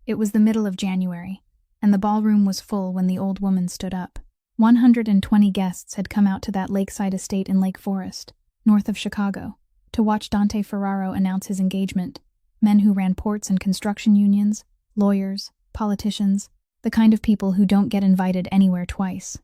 It was the middle of January, and the ballroom was full when the old woman stood up. 120 guests had come out to that lakeside estate in Lake Forest, north of Chicago, to watch Dante Ferraro announce his engagement. Men who ran ports and construction unions, lawyers, politicians, the kind of people who don't get invited anywhere twice.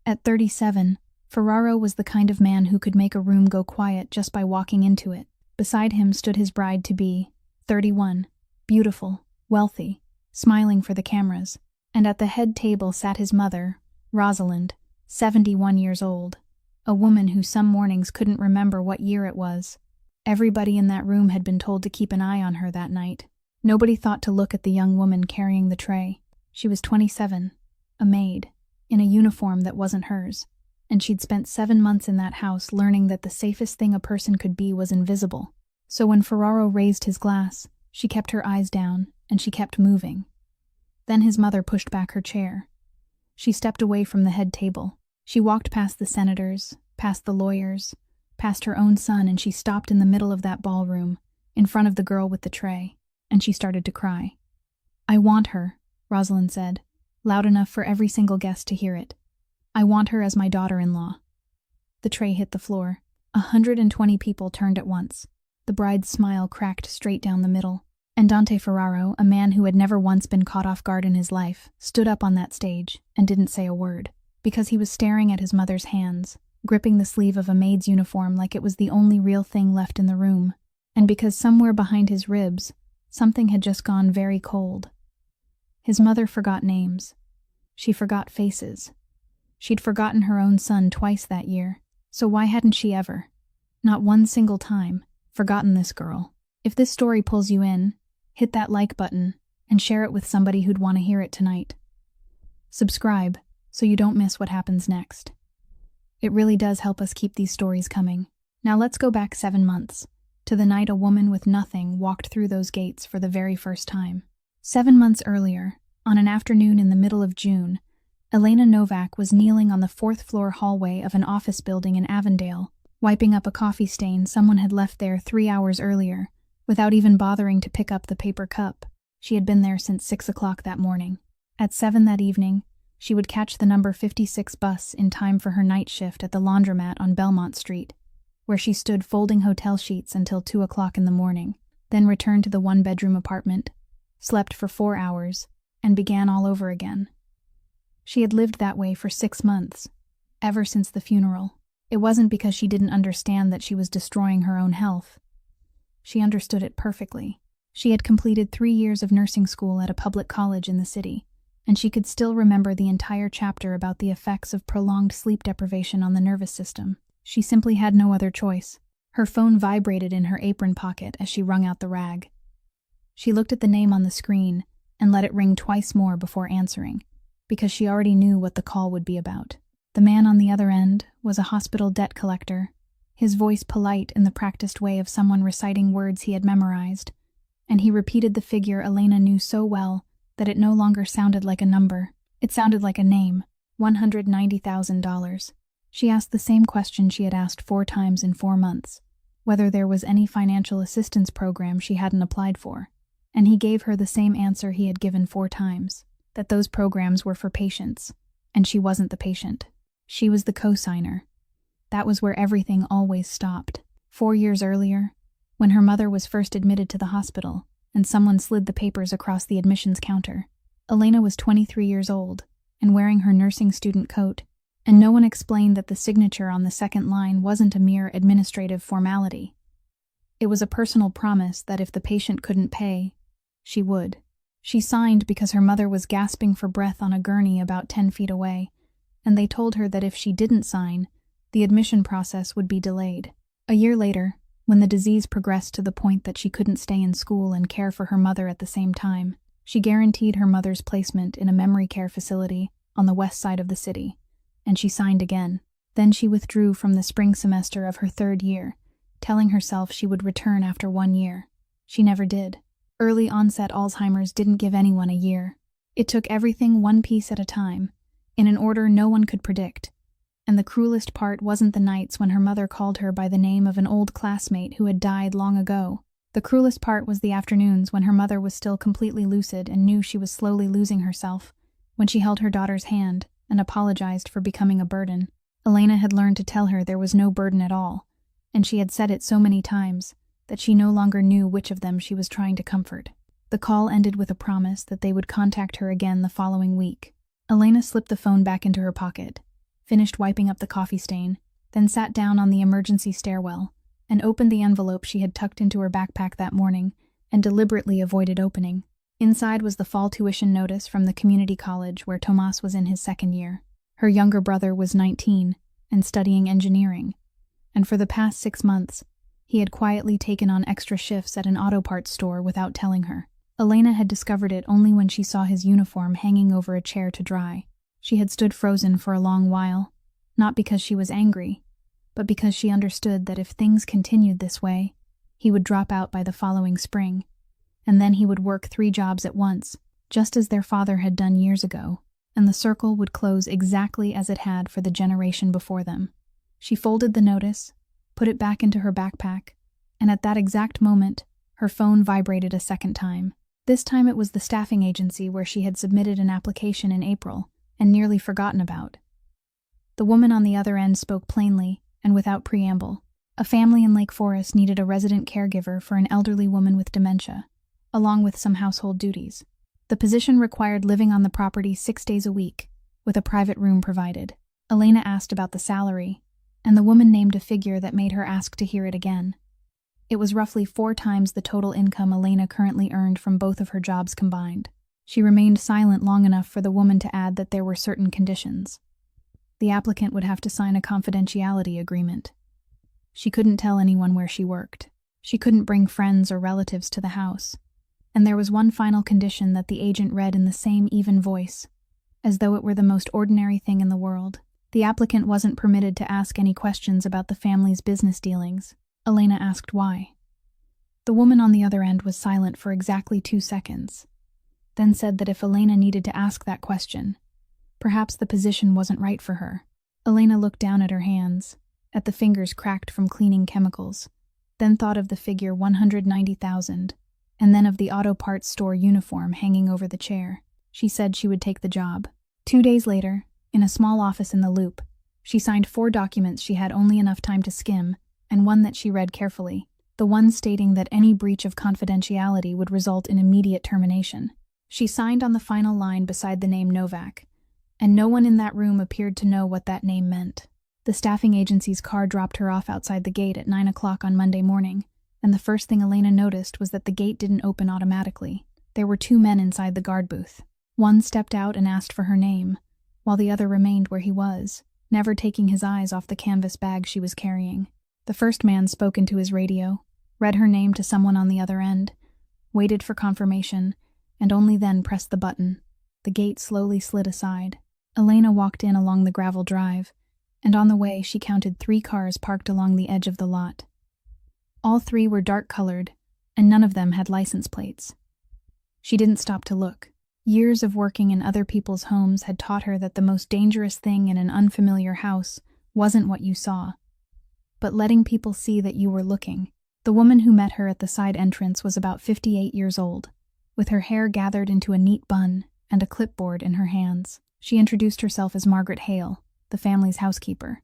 At 37, Ferraro was the kind of man who could make a room go quiet just by walking into it. Beside him stood his bride-to-be, 31, beautiful, wealthy, smiling for the cameras, and at the head table sat his mother, Rosalind, 71 years old, a woman who some mornings couldn't remember what year it was. Everybody in that room had been told to keep an eye on her that night. Nobody thought to look at the young woman carrying the tray. She was 27, a maid, in a uniform that wasn't hers, and she'd spent 7 months in that house learning that the safest thing a person could be was invisible. So when Ferraro raised his glass, she kept her eyes down, and she kept moving. Then his mother pushed back her chair. She stepped away from the head table. She walked past the senators, past the lawyers, past her own son, and she stopped in the middle of that ballroom, in front of the girl with the tray, and she started to cry. "I want her," Rosalind said, loud enough for every single guest to hear it. "I want her as my daughter-in-law." The tray hit the floor. 120 people turned at once. The bride's smile cracked straight down the middle. And Dante Ferraro, a man who had never once been caught off guard in his life, stood up on that stage and didn't say a word, because he was staring at his mother's hands, gripping the sleeve of a maid's uniform like it was the only real thing left in the room, and because somewhere behind his ribs, something had just gone very cold. His mother forgot names. She forgot faces. She'd forgotten her own son twice that year, so why hadn't she ever, not one single time, forgotten this girl? If this story pulls you in, hit that like button and share it with somebody who'd want to hear it tonight. Subscribe so you don't miss what happens next. It really does help us keep these stories coming. Now let's go back 7 months, to the night a woman with nothing walked through those gates for the very first time. 7 months earlier, on an afternoon in the middle of June, Elena Novak was kneeling on the 4th-floor hallway of an office building in Avondale, wiping up a coffee stain someone had left there 3 hours earlier, without even bothering to pick up the paper cup. She had been there since 6 o'clock that morning. At 7 that evening, she would catch the number 56 bus in time for her night shift at the laundromat on Belmont Street, where she stood folding hotel sheets until 2 o'clock in the morning, then returned to the one-bedroom apartment, slept for 4 hours, and began all over again. She had lived that way for 6 months, ever since the funeral. It wasn't because she didn't understand that she was destroying her own health. She understood it perfectly. She had completed 3 years of nursing school at a public college in the city, and she could still remember the entire chapter about the effects of prolonged sleep deprivation on the nervous system. She simply had no other choice. Her phone vibrated in her apron pocket as she wrung out the rag. She looked at the name on the screen and let it ring twice more before answering, because she already knew what the call would be about. The man on the other end was a hospital debt collector, his voice polite in the practiced way of someone reciting words he had memorized, and he repeated the figure Elena knew so well that it no longer sounded like a number. It sounded like a name, $190,000. She asked the same question she had asked 4 times in 4 months, whether there was any financial assistance program she hadn't applied for, and he gave her the same answer he had given 4 times, that those programs were for patients, and she wasn't the patient. She was the co-signer. That was where everything always stopped. 4 years earlier, when her mother was first admitted to the hospital, and someone slid the papers across the admissions counter, Elena was 23 years old, and wearing her nursing student coat, and no one explained that the signature on the second line wasn't a mere administrative formality. It was a personal promise that if the patient couldn't pay, she would. She signed because her mother was gasping for breath on a gurney about 10 feet away, and they told her that if she didn't sign, the admission process would be delayed. A year later, when the disease progressed to the point that she couldn't stay in school and care for her mother at the same time, she guaranteed her mother's placement in a memory care facility on the west side of the city, and she signed again. Then she withdrew from the spring semester of her 3rd year, telling herself she would return after 1 year. She never did. Early onset Alzheimer's didn't give anyone a year. It took everything one piece at a time, in an order no one could predict. And the cruelest part wasn't the nights when her mother called her by the name of an old classmate who had died long ago. The cruelest part was the afternoons when her mother was still completely lucid and knew she was slowly losing herself, when she held her daughter's hand and apologized for becoming a burden. Elena had learned to tell her there was no burden at all, and she had said it so many times that she no longer knew which of them she was trying to comfort. The call ended with a promise that they would contact her again the following week. Elena slipped the phone back into her pocket, finished wiping up the coffee stain, then sat down on the emergency stairwell and opened the envelope she had tucked into her backpack that morning and deliberately avoided opening. Inside was the fall tuition notice from the community college where Tomas was in his second year. Her younger brother was 19 and studying engineering, and for the past 6 months, he had quietly taken on extra shifts at an auto parts store without telling her. Elena had discovered it only when she saw his uniform hanging over a chair to dry. She had stood frozen for a long while, not because she was angry, but because she understood that if things continued this way, he would drop out by the following spring, and then he would work 3 jobs at once, just as their father had done years ago, and the circle would close exactly as it had for the generation before them. She folded the notice, put it back into her backpack, and at that exact moment, her phone vibrated a second time. This time it was the staffing agency where she had submitted an application in April and nearly forgotten about. The woman on the other end spoke plainly and without preamble. A family in Lake Forest needed a resident caregiver for an elderly woman with dementia, along with some household duties. The position required living on the property 6 days a week, with a private room provided. Elena asked about the salary, and the woman named a figure that made her ask to hear it again. It was roughly 4 times the total income Elena currently earned from both of her jobs combined. She remained silent long enough for the woman to add that there were certain conditions. The applicant would have to sign a confidentiality agreement. She couldn't tell anyone where she worked. She couldn't bring friends or relatives to the house. And there was one final condition that the agent read in the same even voice, as though it were the most ordinary thing in the world. The applicant wasn't permitted to ask any questions about the family's business dealings. Elena asked why. The woman on the other end was silent for exactly 2 seconds, then said that if Elena needed to ask that question, perhaps the position wasn't right for her. Elena looked down at her hands, at the fingers cracked from cleaning chemicals, then thought of the figure 190,000, and then of the auto parts store uniform hanging over the chair. She said she would take the job. 2 days later, in a small office in the Loop, she signed 4 documents she had only enough time to skim, and one that she read carefully, the one stating that any breach of confidentiality would result in immediate termination. She signed on the final line beside the name Novak, and no one in that room appeared to know what that name meant. The staffing agency's car dropped her off outside the gate at 9 o'clock on Monday morning, and the first thing Elena noticed was that the gate didn't open automatically. There were 2 men inside the guard booth. One stepped out and asked for her name, while the other remained where he was, never taking his eyes off the canvas bag she was carrying. The first man spoke into his radio, read her name to someone on the other end, waited for confirmation, and only then pressed the button. The gate slowly slid aside. Elena walked in along the gravel drive, and on the way she counted 3 cars parked along the edge of the lot. All 3 were dark-colored, and none of them had license plates. She didn't stop to look. Years of working in other people's homes had taught her that the most dangerous thing in an unfamiliar house wasn't what you saw, but letting people see that you were looking. The woman who met her at the side entrance was about 58 years old, with her hair gathered into a neat bun and a clipboard in her hands. She introduced herself as Margaret Hale, the family's housekeeper,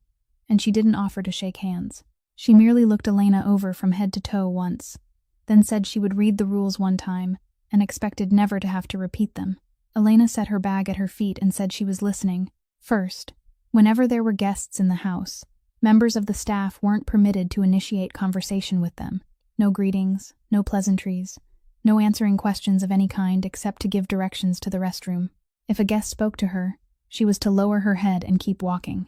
and she didn't offer to shake hands. She merely looked Elena over from head to toe once, then said she would read the rules one time and expected never to have to repeat them. Elena set her bag at her feet and said she was listening. First, whenever there were guests in the house, members of the staff weren't permitted to initiate conversation with them. No greetings, no pleasantries, no answering questions of any kind except to give directions to the restroom. If a guest spoke to her, she was to lower her head and keep walking.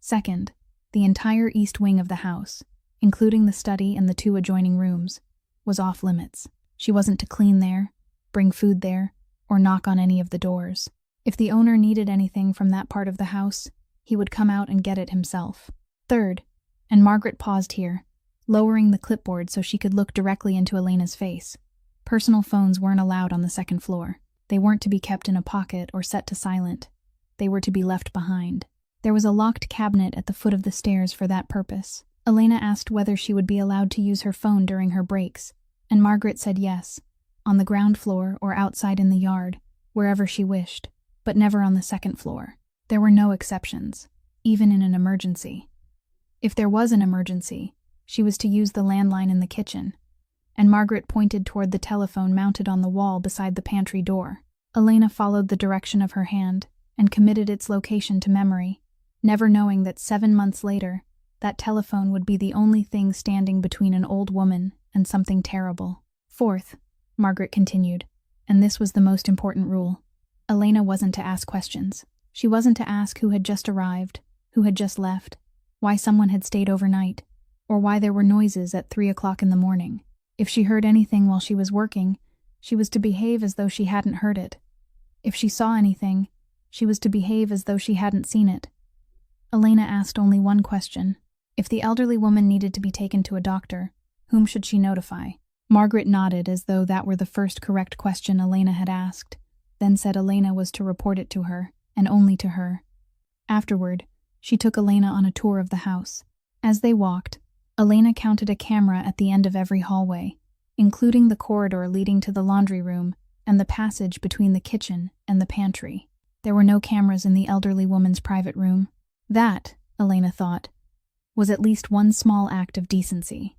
Second, the entire east wing of the house, including the study and the 2 adjoining rooms, was off limits. She wasn't to clean there, bring food there, or knock on any of the doors. If the owner needed anything from that part of the house, he would come out and get it himself. Third, and Margaret paused here, lowering the clipboard so she could look directly into Elena's face. Personal phones weren't allowed on the 2nd floor. They weren't to be kept in a pocket or set to silent. They were to be left behind. There was a locked cabinet at the foot of the stairs for that purpose. Elena asked whether she would be allowed to use her phone during her breaks, And Margaret said yes, on the ground floor or outside in the yard, wherever she wished, but never on the second floor. There were no exceptions, even in an emergency. If there was an emergency, she was to use the landline in the kitchen, and Margaret pointed toward the telephone mounted on the wall beside the pantry door. Elena followed the direction of her hand and committed its location to memory, never knowing that 7 months later, that telephone would be the only thing standing between an old woman and something terrible. Fourth, Margaret continued, and this was the most important rule. Elena wasn't to ask questions. She wasn't to ask who had just arrived, who had just left, why someone had stayed overnight, or why there were noises at 3 o'clock in the morning. If she heard anything while she was working, she was to behave as though she hadn't heard it. If she saw anything, she was to behave as though she hadn't seen it. Elena asked only one question. If the elderly woman needed to be taken to a doctor, whom should she notify? Margaret nodded as though that were the first correct question Elena had asked, then said Elena was to report it to her, and only to her. Afterward, she took Elena on a tour of the house. As they walked, Elena counted a camera at the end of every hallway, including the corridor leading to the laundry room and the passage between the kitchen and the pantry. There were no cameras in the elderly woman's private room. That, Elena thought, was at least one small act of decency.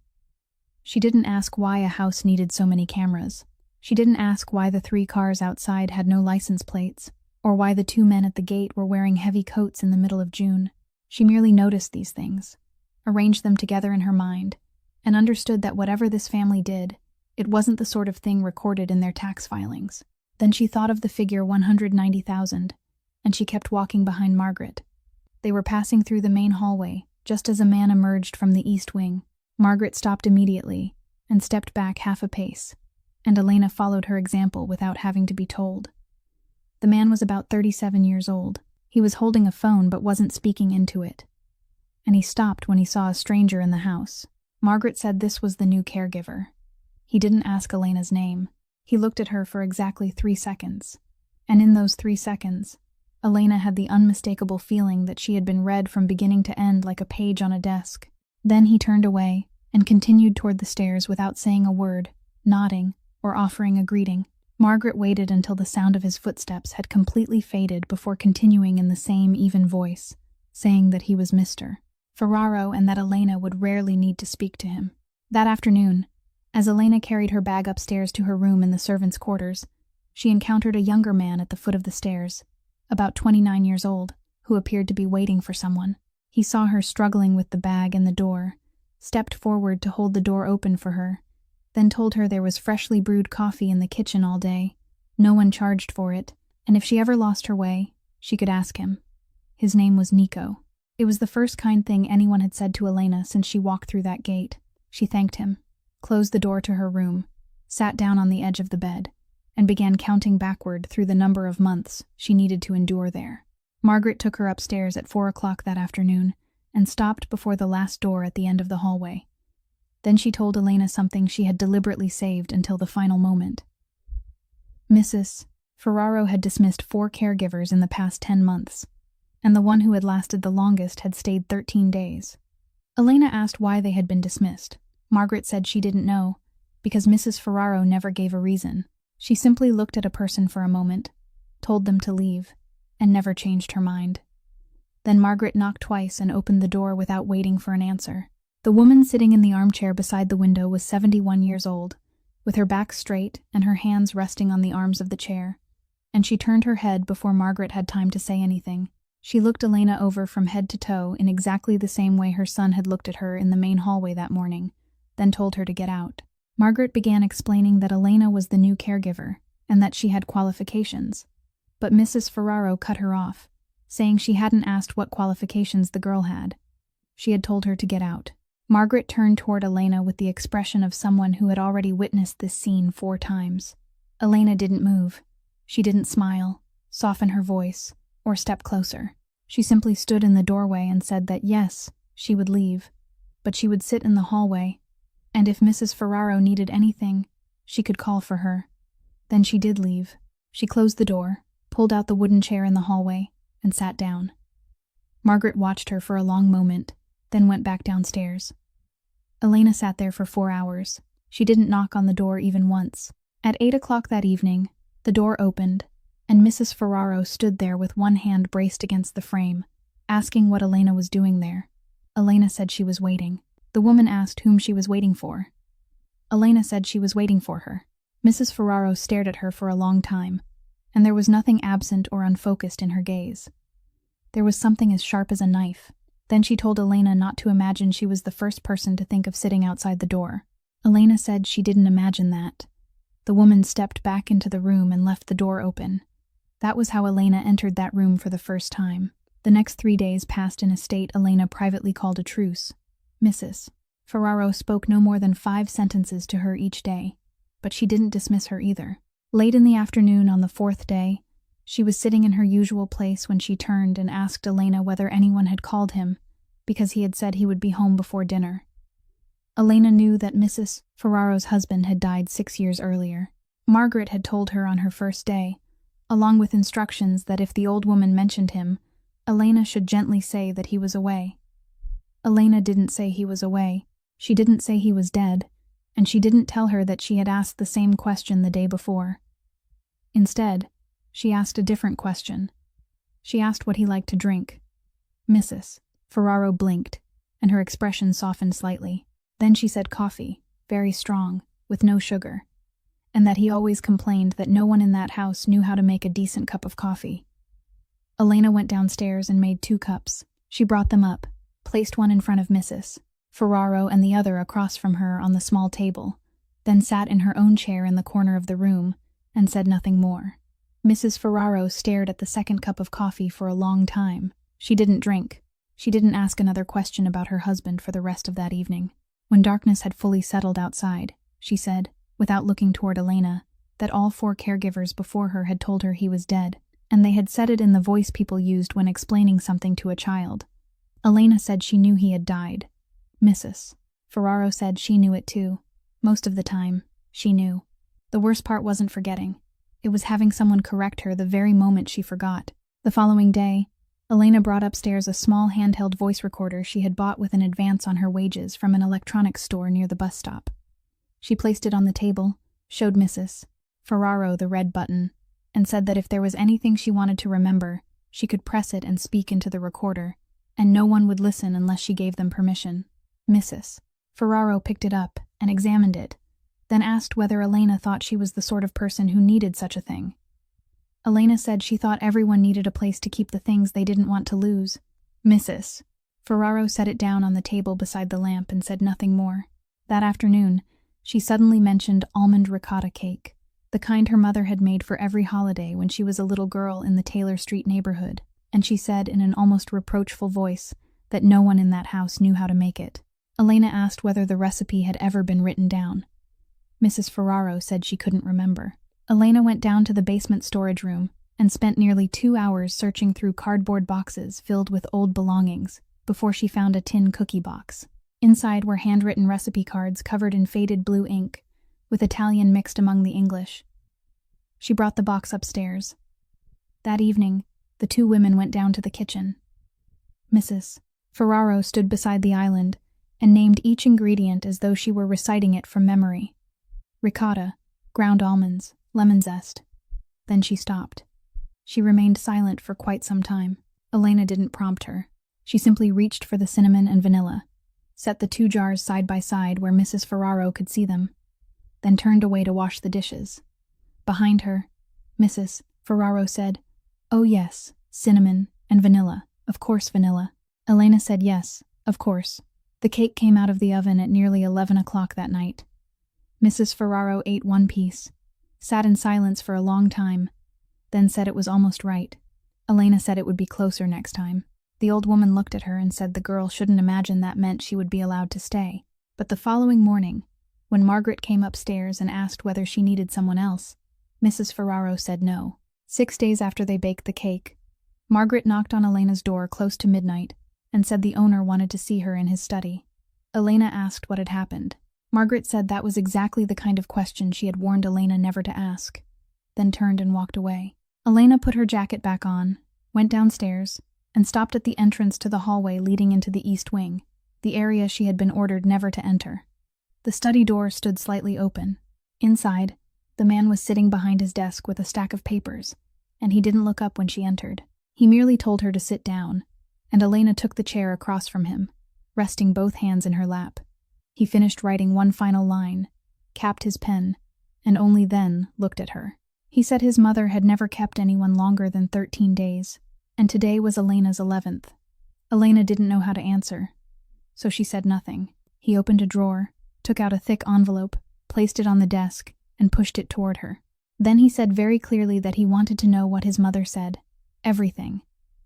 She didn't ask why a house needed so many cameras. She didn't ask why the 3 cars outside had no license plates, or why the 2 men at the gate were wearing heavy coats in the middle of June. She merely noticed these things, arranged them together in her mind, and understood that whatever this family did, it wasn't the sort of thing recorded in their tax filings. Then she thought of the figure 190,000, and she kept walking behind Margaret. They were passing through the main hallway, just as a man emerged from the east wing. Margaret stopped immediately and stepped back half a pace, and Elena followed her example without having to be told. The man was about 37 years old. He was holding a phone but wasn't speaking into it, and he stopped when he saw a stranger in the house. Margaret said this was the new caregiver. He didn't ask Elena's name. He looked at her for exactly 3 seconds, and in those 3 seconds, Elena had the unmistakable feeling that she had been read from beginning to end like a page on a desk. Then he turned away and continued toward the stairs without saying a word, nodding, or offering a greeting. Margaret waited until the sound of his footsteps had completely faded before continuing in the same even voice, saying that he was Mr. Ferraro and that Elena would rarely need to speak to him. That afternoon, as Elena carried her bag upstairs to her room in the servants' quarters, she encountered a younger man at the foot of the stairs, about 29 years old, who appeared to be waiting for someone. He saw her struggling with the bag and the door, stepped forward to hold the door open for her, then told her there was freshly brewed coffee in the kitchen all day. No one charged for it, and if she ever lost her way, she could ask him. His name was Nico. It was the first kind thing anyone had said to Elena since she walked through that gate. She thanked him, closed the door to her room, sat down on the edge of the bed, and began counting backward through the number of months she needed to endure there. Margaret took her upstairs at 4 o'clock that afternoon and stopped before the last door at the end of the hallway. Then she told Elena something she had deliberately saved until the final moment. Mrs. Ferraro had dismissed 4 caregivers in the past 10 months, and the one who had lasted the longest had stayed 13 days. Elena asked why they had been dismissed. Margaret said she didn't know, because Mrs. Ferraro never gave a reason. She simply looked at a person for a moment, told them to leave, and never changed her mind. Then Margaret knocked twice and opened the door without waiting for an answer. The woman sitting in the armchair beside the window was 71 years old, with her back straight and her hands resting on the arms of the chair, and she turned her head before Margaret had time to say anything. She looked Elena over from head to toe in exactly the same way her son had looked at her in the main hallway that morning, then told her to get out. Margaret began explaining that Elena was the new caregiver and that she had qualifications, but Mrs. Ferraro cut her off, saying she hadn't asked what qualifications the girl had. She had told her to get out. Margaret turned toward Elena with the expression of someone who had already witnessed this scene 4 times. Elena didn't move. She didn't smile, soften her voice, or step closer. She simply stood in the doorway and said that yes, she would leave, but she would sit in the hallway, and if Mrs. Ferraro needed anything, she could call for her. Then she did leave. She closed the door, pulled out the wooden chair in the hallway, and sat down. Margaret watched her for a long moment, then went back downstairs. Elena sat there for 4 hours, She didn't knock on the door even once. At 8 o'clock that evening, the door opened, and Mrs. Ferraro stood there with one hand braced against the frame, asking what Elena was doing there. Elena said she was waiting. The woman asked whom she was waiting for. Elena said she was waiting for her. Mrs. Ferraro stared at her for a long time, and there was nothing absent or unfocused in her gaze. There was something as sharp as a knife. Then she told Elena not to imagine she was the first person to think of sitting outside the door. Elena said she didn't imagine that. The woman stepped back into the room and left the door open. That was how Elena entered that room for the first time. The next 3 days passed in a state Elena privately called a truce. Mrs. Ferraro spoke no more than 5 sentences to her each day, but she didn't dismiss her either. Late in the afternoon on the 4th day, she was sitting in her usual place when she turned and asked Elena whether anyone had called him, because he had said he would be home before dinner. Elena knew that Mrs. Ferraro's husband had died 6 years earlier. Margaret had told her on her first day, along with instructions that if the old woman mentioned him, Elena should gently say that he was away. Elena didn't say he was away. She didn't say he was dead, and she didn't tell her that she had asked the same question the day before. Instead, she asked a different question. She asked what he liked to drink. Mrs. Ferraro blinked, and her expression softened slightly. Then she said coffee, very strong, with no sugar, and that he always complained that no one in that house knew how to make a decent cup of coffee. Elena went downstairs and made 2 cups. She brought them up, placed one in front of Mrs. Ferraro and the other across from her on the small table, then sat in her own chair in the corner of the room and said nothing more. Mrs. Ferraro stared at the 2nd cup of coffee for a long time. She didn't drink. She didn't ask another question about her husband for the rest of that evening. When darkness had fully settled outside, she said, without looking toward Elena, that all 4 caregivers before her had told her he was dead, and they had said it in the voice people used when explaining something to a child. Elena said she knew he had died. Mrs. Ferraro said she knew it too. Most of the time, she knew. The worst part wasn't forgetting. It was having someone correct her the very moment she forgot. The following day, Elena brought upstairs a small handheld voice recorder she had bought with an advance on her wages from an electronics store near the bus stop. She placed it on the table, showed Mrs. Ferraro the red button, and said that if there was anything she wanted to remember, she could press it and speak into the recorder, and no one would listen unless she gave them permission. Mrs. Ferraro picked it up and examined it, then asked whether Elena thought she was the sort of person who needed such a thing. Elena said she thought everyone needed a place to keep the things they didn't want to lose. Mrs. Ferraro set it down on the table beside the lamp and said nothing more. That afternoon, she suddenly mentioned almond ricotta cake, the kind her mother had made for every holiday when she was a little girl in the Taylor Street neighborhood, and she said in an almost reproachful voice that no one in that house knew how to make it. Elena asked whether the recipe had ever been written down. Mrs. Ferraro said she couldn't remember. Elena went down to the basement storage room and spent nearly 2 hours searching through cardboard boxes filled with old belongings before she found a tin cookie box. Inside were handwritten recipe cards covered in faded blue ink, with Italian mixed among the English. She brought the box upstairs. That evening, the 2 women went down to the kitchen. Mrs. Ferraro stood beside the island and named each ingredient as though she were reciting it from memory. Ricotta, ground almonds, lemon zest. Then she stopped. She remained silent for quite some time. Elena didn't prompt her. She simply reached for the cinnamon and vanilla, set the 2 jars side by side where Mrs. Ferraro could see them, then turned away to wash the dishes. Behind her, Mrs. Ferraro said, "Oh yes, cinnamon and vanilla, of course vanilla." Elena said yes, of course. The cake came out of the oven at nearly 11 o'clock that night. Mrs. Ferraro ate 1 piece, sat in silence for a long time, then said it was almost right. Elena said it would be closer next time. The old woman looked at her and said the girl shouldn't imagine that meant she would be allowed to stay. But the following morning, when Margaret came upstairs and asked whether she needed someone else, Mrs. Ferraro said no. 6 days after they baked the cake, Margaret knocked on Elena's door close to midnight and said the owner wanted to see her in his study. Elena asked what had happened. Margaret said that was exactly the kind of question she had warned Elena never to ask, then turned and walked away. Elena put her jacket back on, went downstairs, and stopped at the entrance to the hallway leading into the east wing, the area she had been ordered never to enter. The study door stood slightly open. Inside, the man was sitting behind his desk with a stack of papers, and he didn't look up when she entered. He merely told her to sit down, and Elena took the chair across from him, resting both hands in her lap. He finished writing one final line, capped his pen, and only then looked at her. He said his mother had never kept anyone longer than 13 days, and today was Elena's 11th. Elena didn't know how to answer, so she said nothing. He opened a drawer, took out a thick envelope, placed it on the desk, and pushed it toward her. Then he said very clearly that he wanted to know what his mother said. Everything.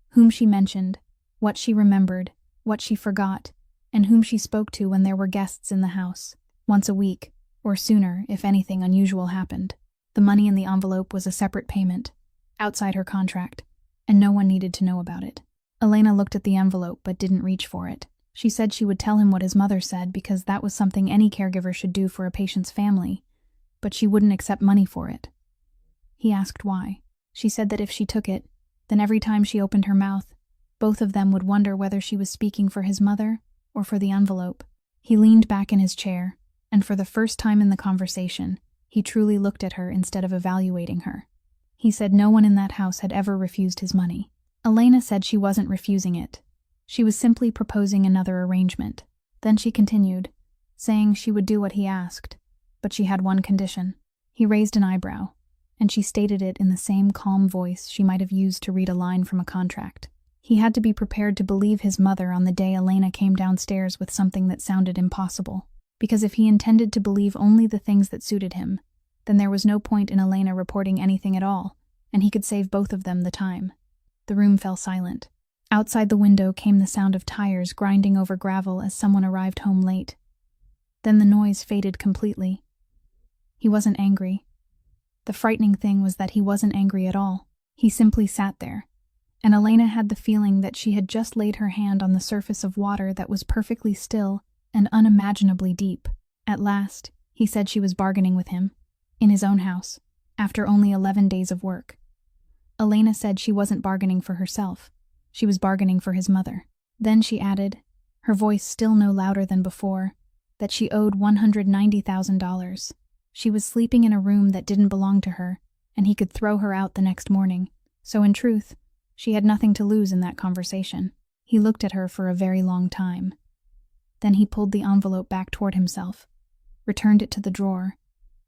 Whom she mentioned, what she remembered, what she forgot, and whom she spoke to when there were guests in the house, once a week, or sooner if anything unusual happened. The money in the envelope was a separate payment, outside her contract, and no one needed to know about it. Elena looked at the envelope but didn't reach for it. She said she would tell him what his mother said because that was something any caregiver should do for a patient's family, but she wouldn't accept money for it. He asked why. She said that if she took it, then every time she opened her mouth, both of them would wonder whether she was speaking for his mother or for the envelope. He leaned back in his chair, and for the first time in the conversation, he truly looked at her instead of evaluating her. He said no one in that house had ever refused his money. Elena said she wasn't refusing it. She was simply proposing another arrangement. Then she continued, saying she would do what he asked, but she had one condition. He raised an eyebrow, and she stated it in the same calm voice she might have used to read a line from a contract. He had to be prepared to believe his mother on the day Elena came downstairs with something that sounded impossible, because if he intended to believe only the things that suited him, then there was no point in Elena reporting anything at all, and he could save both of them the time. The room fell silent. Outside the window came the sound of tires grinding over gravel as someone arrived home late. Then the noise faded completely. He wasn't angry. The frightening thing was that he wasn't angry at all. He simply sat there, and Elena had the feeling that she had just laid her hand on the surface of water that was perfectly still and unimaginably deep. At last, he said she was bargaining with him, in his own house, after only 11 days of work. Elena said she wasn't bargaining for herself. She was bargaining for his mother. Then she added, her voice still no louder than before, that she owed $190,000. She was sleeping in a room that didn't belong to her, and he could throw her out the next morning. So in truth, she had nothing to lose in that conversation. He looked at her for a very long time. Then he pulled the envelope back toward himself, returned it to the drawer,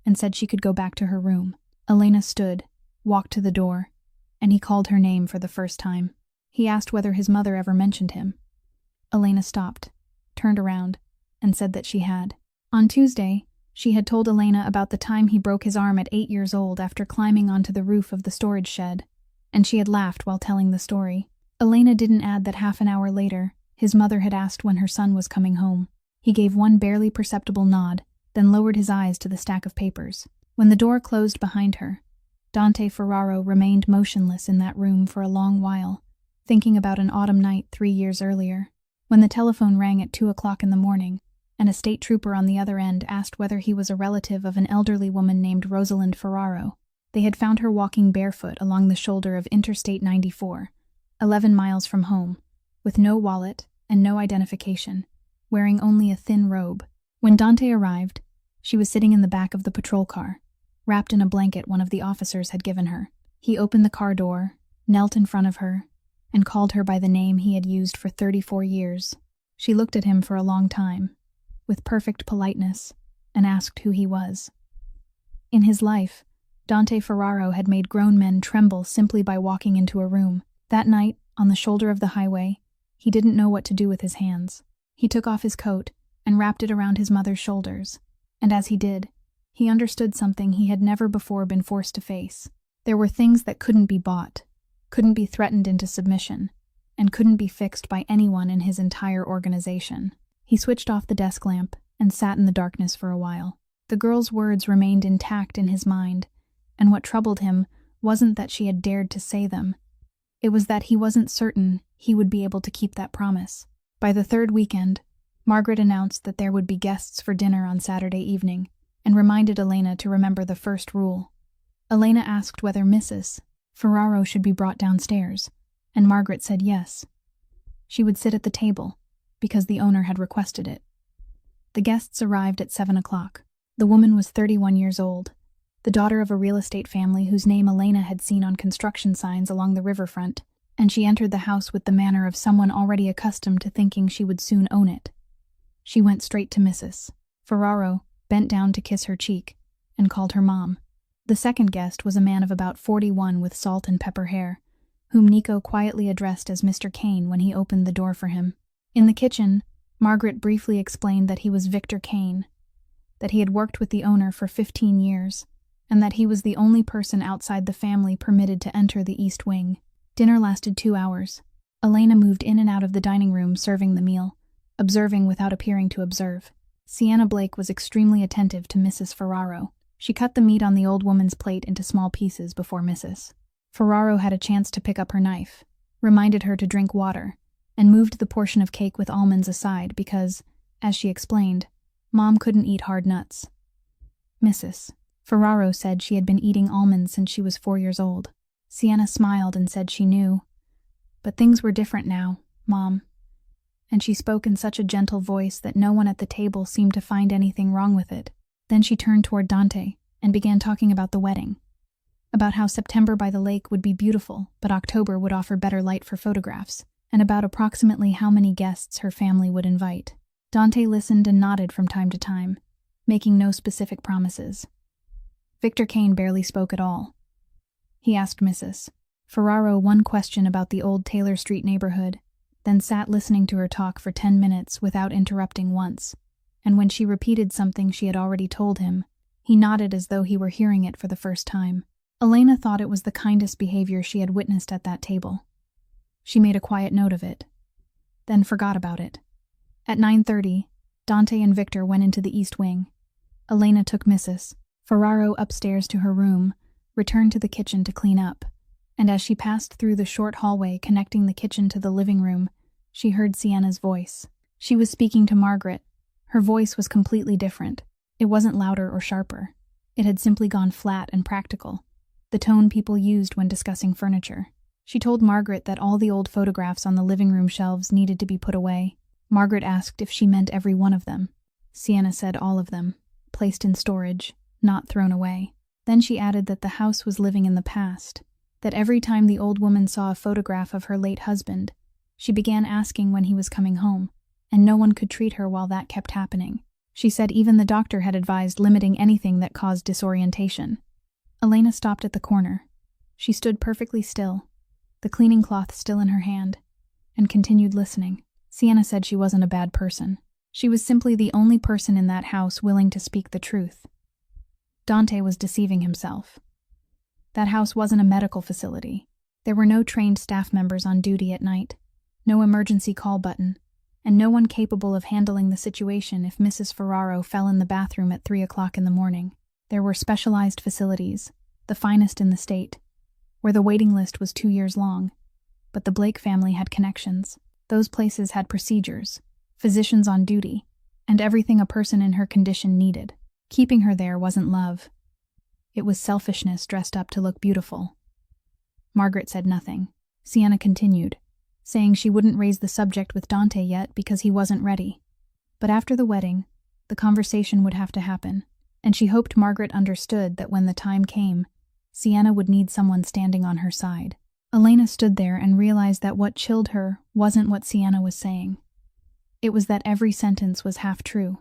and said she could go back to her room. Elena stood, walked to the door, and he called her name for the first time. He asked whether his mother ever mentioned him. Elena stopped, turned around, and said that she had. On Tuesday, she had told Elena about the time he broke his arm at 8 years old after climbing onto the roof of the storage shed, and she had laughed while telling the story. Elena didn't add that half an hour later, his mother had asked when her son was coming home. He gave one barely perceptible nod, then lowered his eyes to the stack of papers. When the door closed behind her, Dante Ferraro remained motionless in that room for a long while, thinking about an autumn night 3 years earlier. When the telephone rang at 2 o'clock in the morning, and a state trooper on the other end asked whether he was a relative of an elderly woman named Rosalind Ferraro. They had found her walking barefoot along the shoulder of Interstate 94, 11 miles from home, with no wallet and no identification, wearing only a thin robe. When Dante arrived, she was sitting in the back of the patrol car, wrapped in a blanket one of the officers had given her. He opened the car door, knelt in front of her, and called her by the name he had used for 34 years. She looked at him for a long time, with perfect politeness, and asked who he was. In his life, Dante Ferraro had made grown men tremble simply by walking into a room. That night, on the shoulder of the highway, he didn't know what to do with his hands. He took off his coat and wrapped it around his mother's shoulders, and as he did, he understood something he had never before been forced to face. There were things that couldn't be bought, couldn't be threatened into submission, and couldn't be fixed by anyone in his entire organization. He switched off the desk lamp and sat in the darkness for a while. The girl's words remained intact in his mind, and what troubled him wasn't that she had dared to say them. It was that he wasn't certain he would be able to keep that promise. By the third weekend, Margaret announced that there would be guests for dinner on Saturday evening, and reminded Elena to remember the first rule. Elena asked whether Mrs. Ferraro should be brought downstairs, and Margaret said yes. She would sit at the table, because the owner had requested it. The guests arrived at 7 o'clock. The woman was 31 years old, the daughter of a real estate family whose name Elena had seen on construction signs along the riverfront, and she entered the house with the manner of someone already accustomed to thinking she would soon own it. She went straight to Mrs. Ferraro, bent down to kiss her cheek, and called her mom. The second guest was a man of about 41 with salt and pepper hair, whom Nico quietly addressed as Mr. Kane when he opened the door for him. In the kitchen, Margaret briefly explained that he was Victor Kane, that he had worked with the owner for 15 years, and that he was the only person outside the family permitted to enter the East Wing. Dinner lasted 2 hours. Elena moved in and out of the dining room serving the meal, observing without appearing to observe. Sienna Blake was extremely attentive to Mrs. Ferraro. She cut the meat on the old woman's plate into small pieces before Mrs. Ferraro had a chance to pick up her knife, reminded her to drink water, and moved the portion of cake with almonds aside because, as she explained, Mom couldn't eat hard nuts. Mrs. Ferraro said she had been eating almonds since she was 4 years old. Sienna smiled and said she knew. But things were different now, Mom. And she spoke in such a gentle voice that no one at the table seemed to find anything wrong with it. Then she turned toward Dante and began talking about the wedding, about how September by the lake would be beautiful, but October would offer better light for photographs, and about approximately how many guests her family would invite. Dante listened and nodded from time to time, making no specific promises. Victor Kane barely spoke at all. He asked Mrs. Ferraro one question about the old Taylor Street neighborhood, then sat listening to her talk for 10 minutes without interrupting once, and when she repeated something she had already told him, he nodded as though he were hearing it for the first time. Elena thought it was the kindest behavior she had witnessed at that table. She made a quiet note of it, then forgot about it. At 9:30, Dante and Victor went into the East Wing. Elena took Mrs. Ferraro upstairs to her room, returned to the kitchen to clean up, and as she passed through the short hallway connecting the kitchen to the living room, she heard Sienna's voice. She was speaking to Margaret. Her voice was completely different. It wasn't louder or sharper. It had simply gone flat and practical, the tone people used when discussing furniture. She told Margaret that all the old photographs on the living room shelves needed to be put away. Margaret asked if she meant every one of them. Sienna said all of them, placed in storage, not thrown away. Then she added that the house was living in the past, that every time the old woman saw a photograph of her late husband, she began asking when he was coming home, and no one could treat her while that kept happening. She said even the doctor had advised limiting anything that caused disorientation. Elena stopped at the corner. She stood perfectly still, the cleaning cloth still in her hand, and continued listening. Sienna said she wasn't a bad person. She was simply the only person in that house willing to speak the truth. Dante was deceiving himself. That house wasn't a medical facility. There were no trained staff members on duty at night, no emergency call button, and no one capable of handling the situation if Mrs. Ferraro fell in the bathroom at 3 o'clock in the morning. There were specialized facilities, the finest in the state, where the waiting list was 2 years long, but the Blake family had connections. Those places had procedures, physicians on duty, and everything a person in her condition needed. Keeping her there wasn't love. It was selfishness dressed up to look beautiful. Margaret said nothing. Sienna continued, saying she wouldn't raise the subject with Dante yet because he wasn't ready. But after the wedding, the conversation would have to happen, and she hoped Margaret understood that when the time came, Sienna would need someone standing on her side. Elena stood there and realized that what chilled her wasn't what Sienna was saying. It was that every sentence was half true.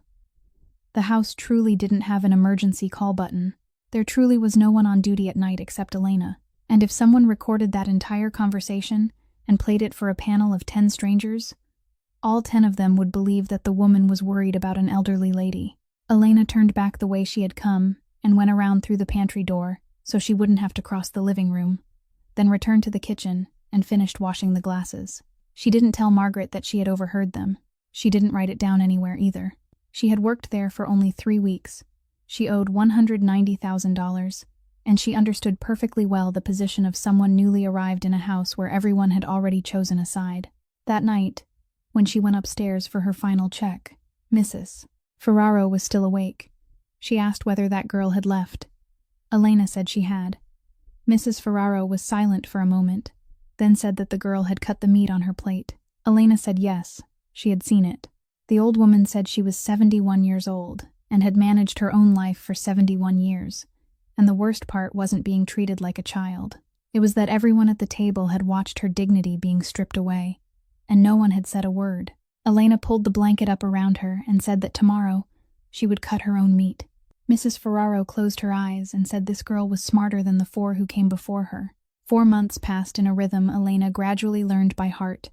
The house truly didn't have an emergency call button. There truly was no one on duty at night except Elena. And if someone recorded that entire conversation and played it for a panel of 10 strangers, all 10 of them would believe that the woman was worried about an elderly lady. Elena turned back the way she had come and went around through the pantry door so she wouldn't have to cross the living room, then returned to the kitchen and finished washing the glasses. She didn't tell Margaret that she had overheard them. She didn't write it down anywhere either. She had worked there for only 3 weeks. She owed $190,000, and she understood perfectly well the position of someone newly arrived in a house where everyone had already chosen a side. That night, when she went upstairs for her final check, Mrs. Ferraro was still awake. She asked whether that girl had left. Elena said she had. Mrs. Ferraro was silent for a moment, then said that the girl had cut the meat on her plate. Elena said yes, she had seen it. The old woman said she was 71 years old and had managed her own life for 71 years, and the worst part wasn't being treated like a child. It was that everyone at the table had watched her dignity being stripped away, and no one had said a word. Elena pulled the blanket up around her and said that tomorrow she would cut her own meat. Mrs. Ferraro closed her eyes and said this girl was smarter than the 4 who came before her. 4 months passed in a rhythm Elena gradually learned by heart,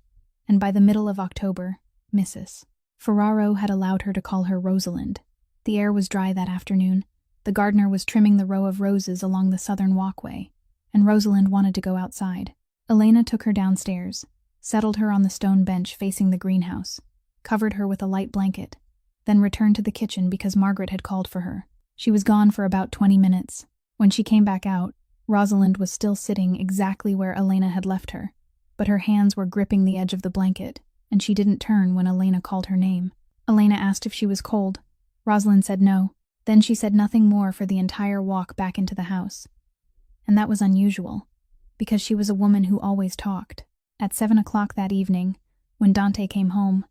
and by the middle of October, Mrs. Ferraro had allowed her to call her Rosalind. The air was dry that afternoon. The gardener was trimming the row of roses along the southern walkway, and Rosalind wanted to go outside. Elena took her downstairs, settled her on the stone bench facing the greenhouse, covered her with a light blanket, then returned to the kitchen because Margaret had called for her. She was gone for about 20 minutes. When she came back out, Rosalind was still sitting exactly where Elena had left her, but her hands were gripping the edge of the blanket, and she didn't turn when Elena called her name. Elena asked if she was cold. Rosalind said no. Then she said nothing more for the entire walk back into the house. And that was unusual, because she was a woman who always talked. At 7 o'clock that evening, when Dante came home,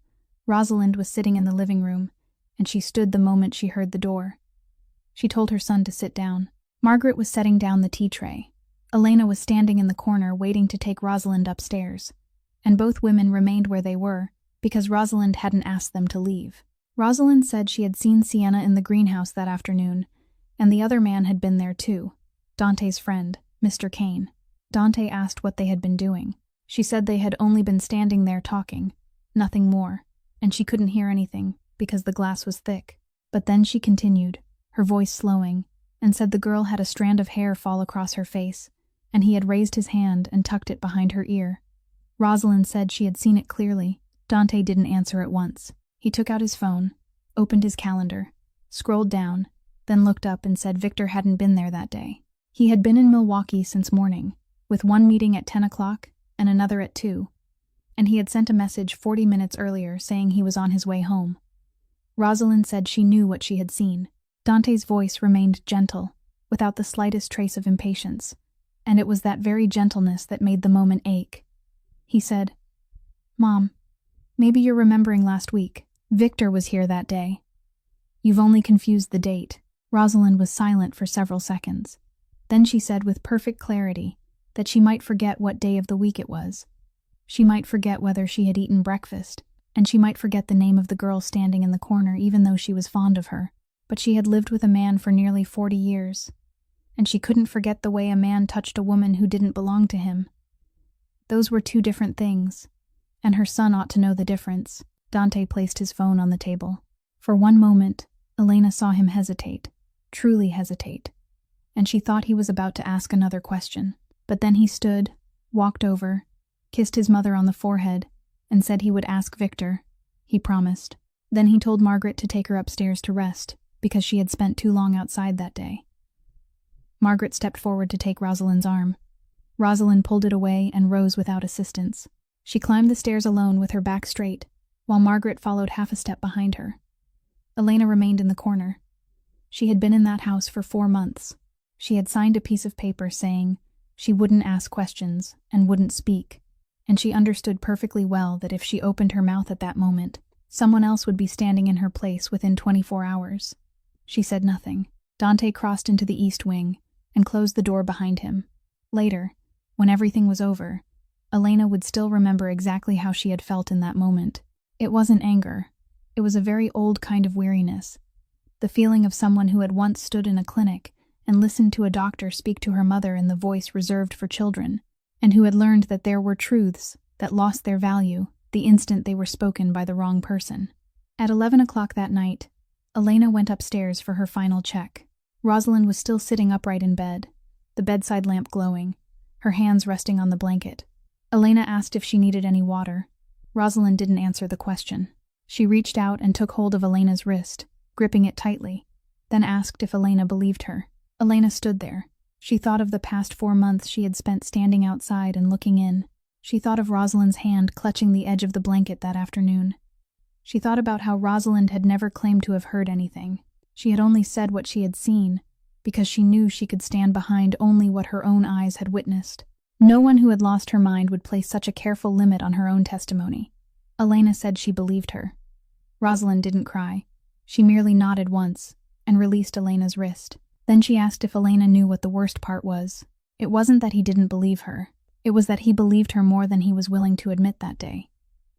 Rosalind was sitting in the living room, and she stood the moment she heard the door. She told her son to sit down. Margaret was setting down the tea tray. Elena was standing in the corner waiting to take Rosalind upstairs, and both women remained where they were because Rosalind hadn't asked them to leave. Rosalind said she had seen Sienna in the greenhouse that afternoon, and the other man had been there too, Dante's friend, Mr. Kane. Dante asked what they had been doing. She said they had only been standing there talking, nothing more, and she couldn't hear anything because the glass was thick. But then she continued, her voice slowing, and said the girl had a strand of hair fall across her face, and he had raised his hand and tucked it behind her ear. Rosalind said she had seen it clearly. Dante didn't answer at once. He took out his phone, opened his calendar, scrolled down, then looked up and said Victor hadn't been there that day. He had been in Milwaukee since morning, with one meeting at 10 o'clock and another at 2, and he had sent a message 40 minutes earlier saying he was on his way home. Rosalind said she knew what she had seen. Dante's voice remained gentle, without the slightest trace of impatience, and it was that very gentleness that made the moment ache. He said, "Mom, maybe you're remembering last week. Victor was here that day. You've only confused the date." Rosalind was silent for several seconds. Then she said with perfect clarity that she might forget what day of the week it was. She might forget whether she had eaten breakfast, and she might forget the name of the girl standing in the corner even though she was fond of her. But she had lived with a man for nearly 40 years, and she couldn't forget the way a man touched a woman who didn't belong to him. Those were 2 different things, and her son ought to know the difference. Dante placed his phone on the table. For one moment, Elena saw him hesitate, truly hesitate, and she thought he was about to ask another question. But then he stood, walked over, kissed his mother on the forehead, and said he would ask Victor. He promised. Then he told Margaret to take her upstairs to rest, because she had spent too long outside that day. Margaret stepped forward to take Rosalind's arm. Rosalind pulled it away and rose without assistance. She climbed the stairs alone with her back straight, while Margaret followed half a step behind her. Elena remained in the corner. She had been in that house for 4 months. She had signed a piece of paper saying she wouldn't ask questions and wouldn't speak, and she understood perfectly well that if she opened her mouth at that moment, someone else would be standing in her place within 24 hours. She said nothing. Dante crossed into the east wing and closed the door behind him. Later, when everything was over, Elena would still remember exactly how she had felt in that moment. It wasn't anger. It was a very old kind of weariness. The feeling of someone who had once stood in a clinic and listened to a doctor speak to her mother in the voice reserved for children, and who had learned that there were truths that lost their value the instant they were spoken by the wrong person. At 11 o'clock that night, Elena went upstairs for her final check. Rosalind was still sitting upright in bed, the bedside lamp glowing, her hands resting on the blanket. Elena asked if she needed any water. Rosalind didn't answer the question. She reached out and took hold of Elena's wrist, gripping it tightly, then asked if Elena believed her. Elena stood there. She thought of the past 4 months she had spent standing outside and looking in. She thought of Rosalind's hand clutching the edge of the blanket that afternoon. She thought about how Rosalind had never claimed to have heard anything. She had only said what she had seen, because she knew she could stand behind only what her own eyes had witnessed. No one who had lost her mind would place such a careful limit on her own testimony. Elena said she believed her. Rosalind didn't cry. She merely nodded once and released Elena's wrist. Then she asked if Elena knew what the worst part was. It wasn't that he didn't believe her. It was that he believed her more than he was willing to admit that day.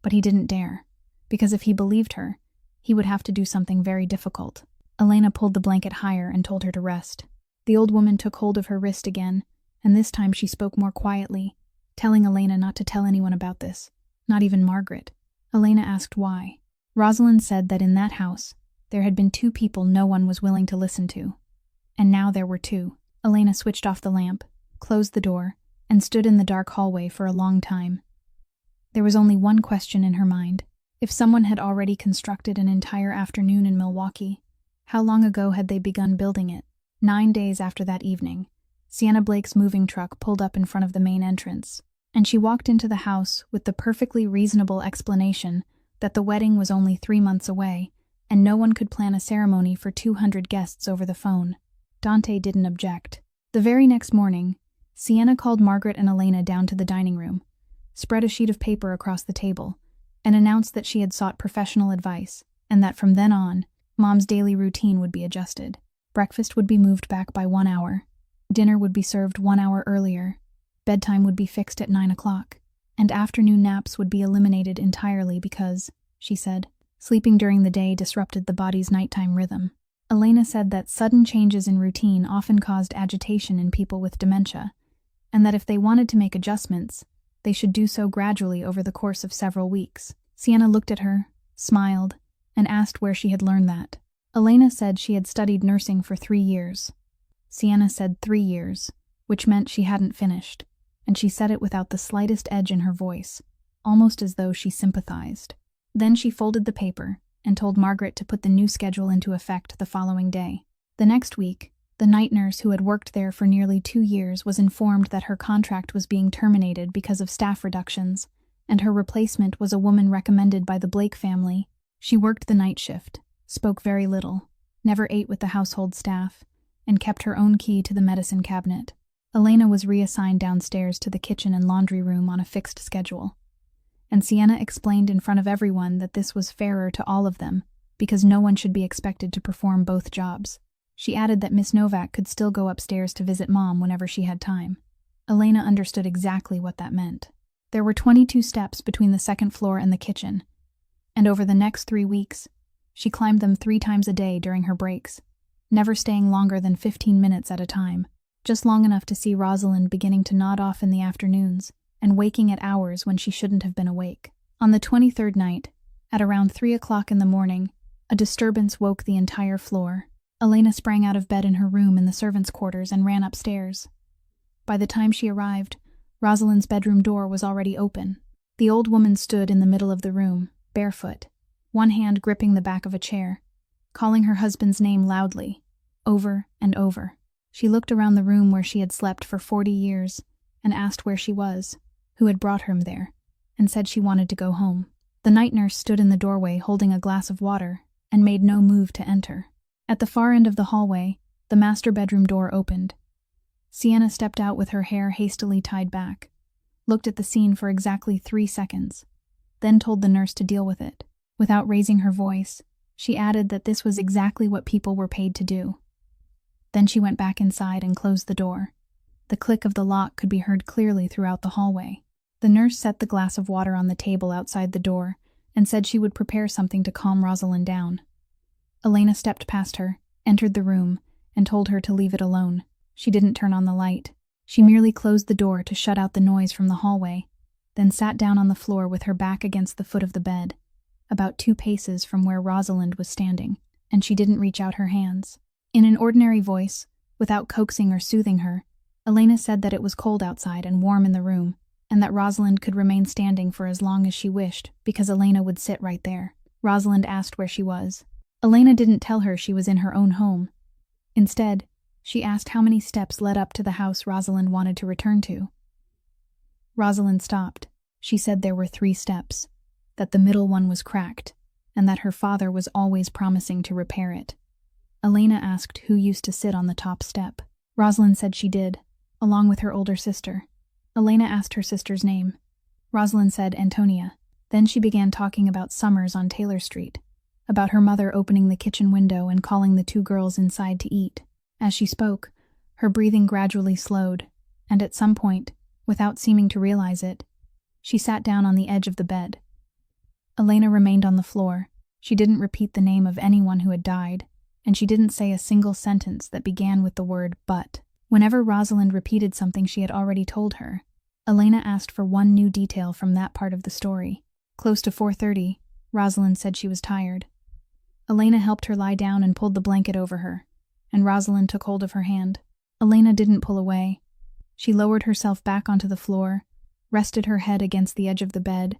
But he didn't dare, because if he believed her, he would have to do something very difficult. Elena pulled the blanket higher and told her to rest. The old woman took hold of her wrist again, and this time she spoke more quietly, telling Elena not to tell anyone about this, not even Margaret. Elena asked why. Rosalind said that in that house, there had been 2 people no one was willing to listen to. And now there were 2. Elena switched off the lamp, closed the door, and stood in the dark hallway for a long time. There was only one question in her mind. If someone had already constructed an entire afternoon in Milwaukee, how long ago had they begun building it? 9 days after that evening, Sienna Blake's moving truck pulled up in front of the main entrance, and she walked into the house with the perfectly reasonable explanation that the wedding was only 3 months away, and no one could plan a ceremony for 200 guests over the phone. Dante didn't object. The very next morning, Sienna called Margaret and Elena down to the dining room, spread a sheet of paper across the table, and announced that she had sought professional advice, and that from then on, Mom's daily routine would be adjusted. Breakfast would be moved back by 1 hour. Dinner would be served 1 hour earlier. Bedtime would be fixed at 9 o'clock. And afternoon naps would be eliminated entirely because, she said, sleeping during the day disrupted the body's nighttime rhythm. Elena said that sudden changes in routine often caused agitation in people with dementia, and that if they wanted to make adjustments, they should do so gradually over the course of several weeks. Sienna looked at her, smiled, and asked where she had learned that. Elena said she had studied nursing for 3 years. Sienna said 3 years, which meant she hadn't finished, and she said it without the slightest edge in her voice, almost as though she sympathized. Then she folded the paper and told Margaret to put the new schedule into effect the following day. The next week, the night nurse who had worked there for nearly 2 years was informed that her contract was being terminated because of staff reductions, and her replacement was a woman recommended by the Blake family. She worked the night shift, spoke very little, never ate with the household staff, and kept her own key to the medicine cabinet. Elena was reassigned downstairs to the kitchen and laundry room on a fixed schedule. And Sienna explained in front of everyone that this was fairer to all of them, because no one should be expected to perform both jobs. She added that Miss Novak could still go upstairs to visit Mom whenever she had time. Elena understood exactly what that meant. There were 22 steps between the second floor and the kitchen, and over the next 3 weeks, she climbed them 3 times a day during her breaks, never staying longer than 15 minutes at a time, just long enough to see Rosalind beginning to nod off in the afternoons and waking at hours when she shouldn't have been awake. On the 23rd night, at around 3 o'clock in the morning, a disturbance woke the entire floor. Elena sprang out of bed in her room in the servants' quarters and ran upstairs. By the time she arrived, Rosalind's bedroom door was already open. The old woman stood in the middle of the room, barefoot, one hand gripping the back of a chair, calling her husband's name loudly, over and over. She looked around the room where she had slept for 40 years and asked where she was, who had brought her there, and said she wanted to go home. The night nurse stood in the doorway holding a glass of water and made no move to enter. At the far end of the hallway, the master bedroom door opened. Sienna stepped out with her hair hastily tied back, looked at the scene for exactly 3 seconds, then told the nurse to deal with it. Without raising her voice, she added that this was exactly what people were paid to do. Then she went back inside and closed the door. The click of the lock could be heard clearly throughout the hallway. The nurse set the glass of water on the table outside the door and said she would prepare something to calm Rosalind down. Elena stepped past her, entered the room, and told her to leave it alone. She didn't turn on the light. She merely closed the door to shut out the noise from the hallway, then sat down on the floor with her back against the foot of the bed, about 2 paces from where Rosalind was standing, and she didn't reach out her hands. In an ordinary voice, without coaxing or soothing her, Elena said that it was cold outside and warm in the room, and that Rosalind could remain standing for as long as she wished, because Elena would sit right there. Rosalind asked where she was. Elena didn't tell her she was in her own home. Instead, she asked how many steps led up to the house Rosalind wanted to return to. Rosalind stopped. She said there were 3 steps, that the middle one was cracked, and that her father was always promising to repair it. Elena asked who used to sit on the top step. Rosalind said she did, along with her older sister. Elena asked her sister's name. Rosalind said Antonia. Then she began talking about summers on Taylor Street, about her mother opening the kitchen window and calling the two girls inside to eat. As she spoke, her breathing gradually slowed, and at some point, without seeming to realize it, she sat down on the edge of the bed. Elena remained on the floor. She didn't repeat the name of anyone who had died, and she didn't say a single sentence that began with the word but. Whenever Rosalind repeated something she had already told her, Elena asked for one new detail from that part of the story. Close to 4:30, Rosalind said she was tired. Elena helped her lie down and pulled the blanket over her, and Rosalind took hold of her hand. Elena didn't pull away. She lowered herself back onto the floor, rested her head against the edge of the bed,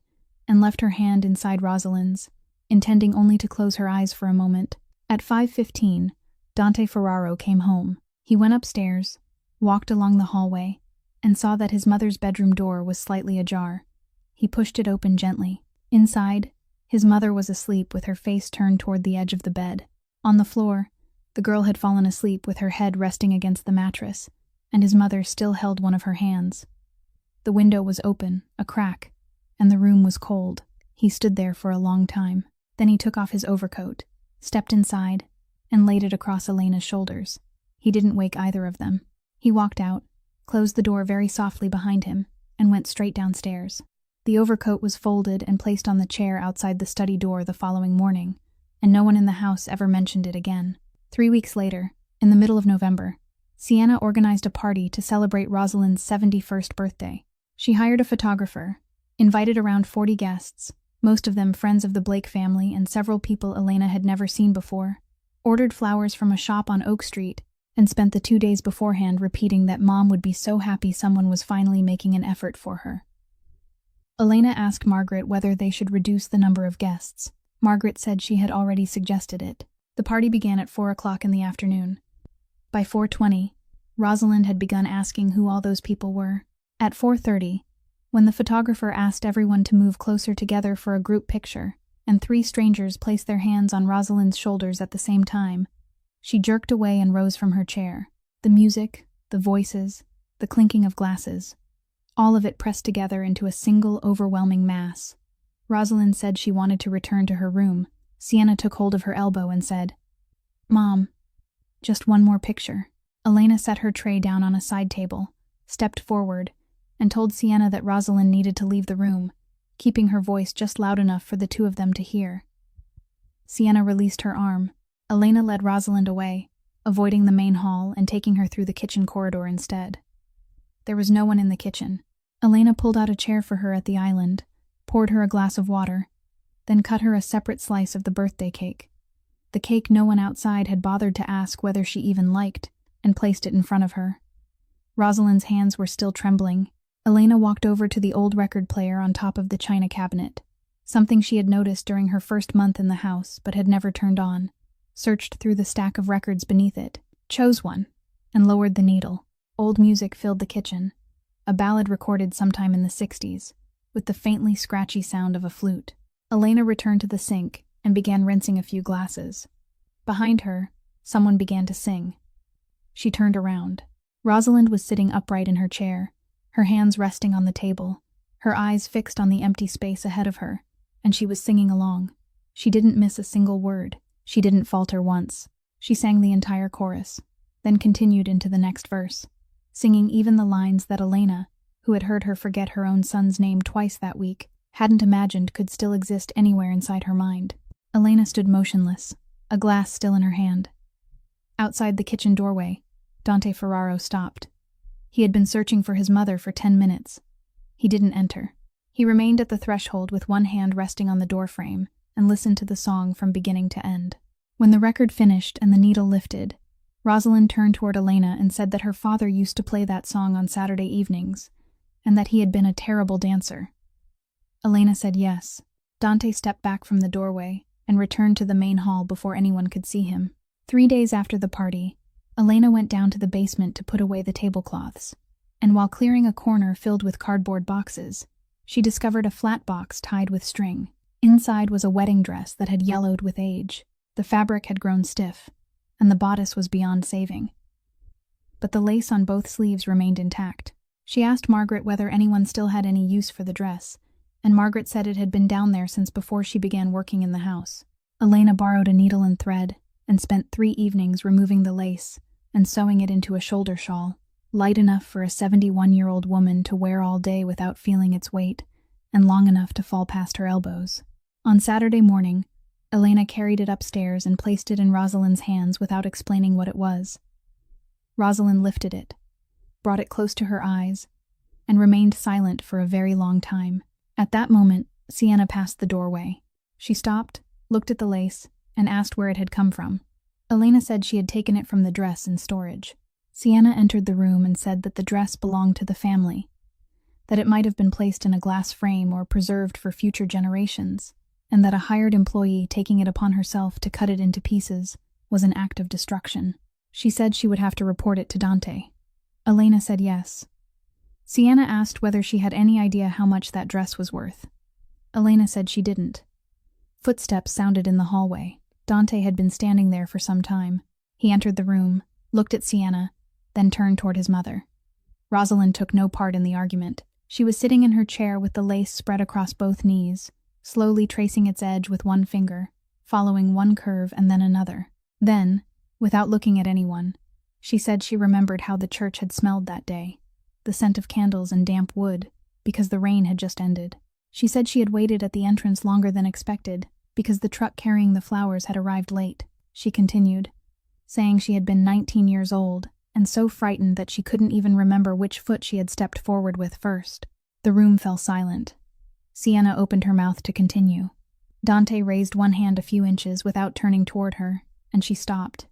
and left her hand inside Rosalind's, intending only to close her eyes for a moment. At 5:15, Dante Ferraro came home. He went upstairs, walked along the hallway, and saw that his mother's bedroom door was slightly ajar. He pushed it open gently. Inside, his mother was asleep with her face turned toward the edge of the bed. On the floor, the girl had fallen asleep with her head resting against the mattress, and his mother still held one of her hands. The window was open, a crack, and the room was cold. He stood there for a long time. Then he took off his overcoat, stepped inside, and laid it across Elena's shoulders. He didn't wake either of them. He walked out, closed the door very softly behind him, and went straight downstairs. The overcoat was folded and placed on the chair outside the study door the following morning, and no one in the house ever mentioned it again. 3 weeks later, in the middle of November, Sienna organized a party to celebrate Rosalind's 71st birthday. She hired a photographer, invited around 40 guests, most of them friends of the Blake family and several people Elena had never seen before, ordered flowers from a shop on Oak Street, and spent the 2 days beforehand repeating that Mom would be so happy someone was finally making an effort for her. Elena asked Margaret whether they should reduce the number of guests. Margaret said she had already suggested it. The party began at 4 o'clock in the afternoon. By 4:20, Rosalind had begun asking who all those people were. At 4:30, when the photographer asked everyone to move closer together for a group picture, and 3 strangers placed their hands on Rosalind's shoulders at the same time, she jerked away and rose from her chair. The music, the voices, the clinking of glasses, all of it pressed together into a single overwhelming mass. Rosalind said she wanted to return to her room. Sienna took hold of her elbow and said, "Mom, just one more picture." Elena set her tray down on a side table, stepped forward, and told Sienna that Rosalind needed to leave the room, keeping her voice just loud enough for the two of them to hear. Sienna released her arm. Elena led Rosalind away, avoiding the main hall and taking her through the kitchen corridor instead. There was no one in the kitchen. Elena pulled out a chair for her at the island, poured her a glass of water, then cut her a separate slice of the birthday cake. The cake no one outside had bothered to ask whether she even liked, and placed it in front of her. Rosalind's hands were still trembling. Elena walked over to the old record player on top of the china cabinet, something she had noticed during her first month in the house but had never turned on, searched through the stack of records beneath it, chose one, and lowered the needle. Old music filled the kitchen, a ballad recorded sometime in the 60s, with the faintly scratchy sound of a flute. Elena returned to the sink and began rinsing a few glasses. Behind her, someone began to sing. She turned around. Rosalind was sitting upright in her chair, her hands resting on the table, her eyes fixed on the empty space ahead of her, and she was singing along. She didn't miss a single word. She didn't falter once. She sang the entire chorus, then continued into the next verse, singing even the lines that Elena, who had heard her forget her own son's name twice that week, hadn't imagined could still exist anywhere inside her mind. Elena stood motionless, a glass still in her hand. Outside the kitchen doorway, Dante Ferraro stopped. He had been searching for his mother for 10 minutes. He didn't enter. He remained at the threshold with one hand resting on the doorframe and listened to the song from beginning to end. When the record finished and the needle lifted, Rosalind turned toward Elena and said that her father used to play that song on Saturday evenings, and that he had been a terrible dancer. Elena said yes. Dante stepped back from the doorway and returned to the main hall before anyone could see him. 3 days after the party, Elena went down to the basement to put away the tablecloths, and while clearing a corner filled with cardboard boxes, she discovered a flat box tied with string. Inside was a wedding dress that had yellowed with age. The fabric had grown stiff, and the bodice was beyond saving. But the lace on both sleeves remained intact. She asked Margaret whether anyone still had any use for the dress, and Margaret said it had been down there since before she began working in the house. Elena borrowed a needle and thread and spent 3 evenings removing the lace and sewing it into a shoulder shawl, light enough for a 71-year-old woman to wear all day without feeling its weight, and long enough to fall past her elbows. On Saturday morning, Elena carried it upstairs and placed it in Rosalind's hands without explaining what it was. Rosalind lifted it, brought it close to her eyes, and remained silent for a very long time. At that moment, Sienna passed the doorway. She stopped, looked at the lace, and asked where it had come from. Elena said she had taken it from the dress in storage. Sienna entered the room and said that the dress belonged to the family, that it might have been placed in a glass frame or preserved for future generations, and that a hired employee taking it upon herself to cut it into pieces was an act of destruction. She said she would have to report it to Dante. Elena said yes. Sienna asked whether she had any idea how much that dress was worth. Elena said she didn't. Footsteps sounded in the hallway. Dante had been standing there for some time. He entered the room, looked at Sienna, then turned toward his mother. Rosalind took no part in the argument. She was sitting in her chair with the lace spread across both knees, slowly tracing its edge with one finger, following one curve and then another. Then, without looking at anyone, she said she remembered how the church had smelled that day, the scent of candles and damp wood, because the rain had just ended. She said she had waited at the entrance longer than expected, because the truck carrying the flowers had arrived late. She continued, saying she had been 19 years old, and so frightened that she couldn't even remember which foot she had stepped forward with first. The room fell silent. Sienna opened her mouth to continue. Dante raised one hand a few inches without turning toward her, and she stopped.